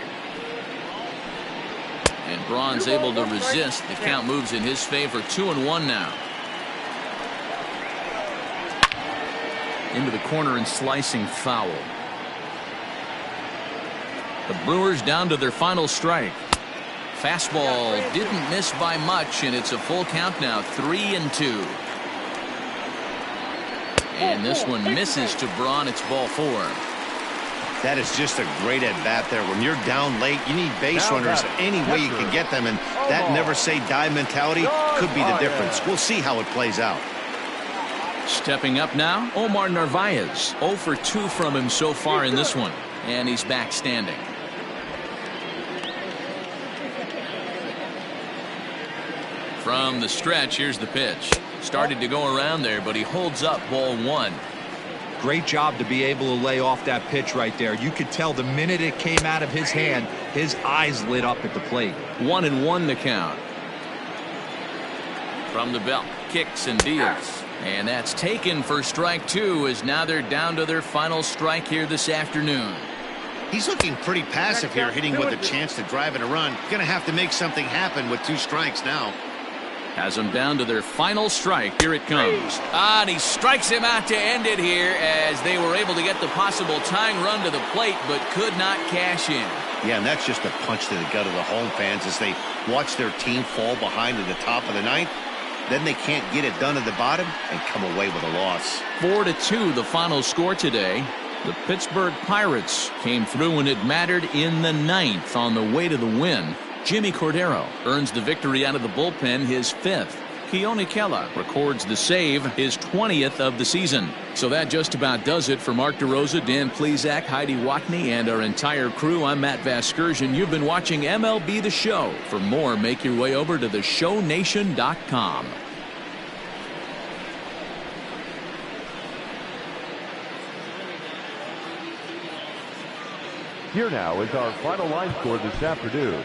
And Braun's able to resist. The count moves in his favor. 2-1 now. Into the corner and slicing foul. The Brewers down to their final strike. Fastball didn't miss by much, and it's a full count now. 3-2. And this one misses to Braun. It's ball 4.
That is just a great at-bat there. When you're down late, you need base runners any way you can get them, and that never-say-die mentality could be the difference. We'll see how it plays out.
Stepping up now, Omar Narvaez. 0 for 2 from him so far in this one, and he's back standing. From the stretch, here's the pitch. Started to go around there, but he holds up. Ball 1.
Great job to be able to lay off that pitch right there. You could tell the minute it came out of his hand, his eyes lit up at the plate.
1-1 the count. From the belt, kicks and deals. And that's taken for strike 2, as now they're down to their final strike here this afternoon.
He's looking pretty passive here, hitting with a chance to drive in a run. Gonna have to make something happen with 2 strikes now.
Has them down to their final strike. Here it comes. And he strikes him out to end it here, as they were able to get the possible tying run to the plate, but could not cash in.
Yeah, and that's just a punch to the gut of the home fans as they watch their team fall behind at the top of the 9th. Then they can't get it done at the bottom and come away with a loss.
4-2 the final score today. The Pittsburgh Pirates came through when it mattered in the 9th on the way to the win. Jimmy Cordero earns the victory out of the bullpen, his 5th. Keone Kela records the save, his 20th of the season. So that just about does it for Mark DeRosa, Dan Plesac, Heidi Watney, and our entire crew. I'm Matt Vasgersian. You've been watching MLB The Show. For more, make your way over to theshownation.com.
Here now is our final line score this afternoon.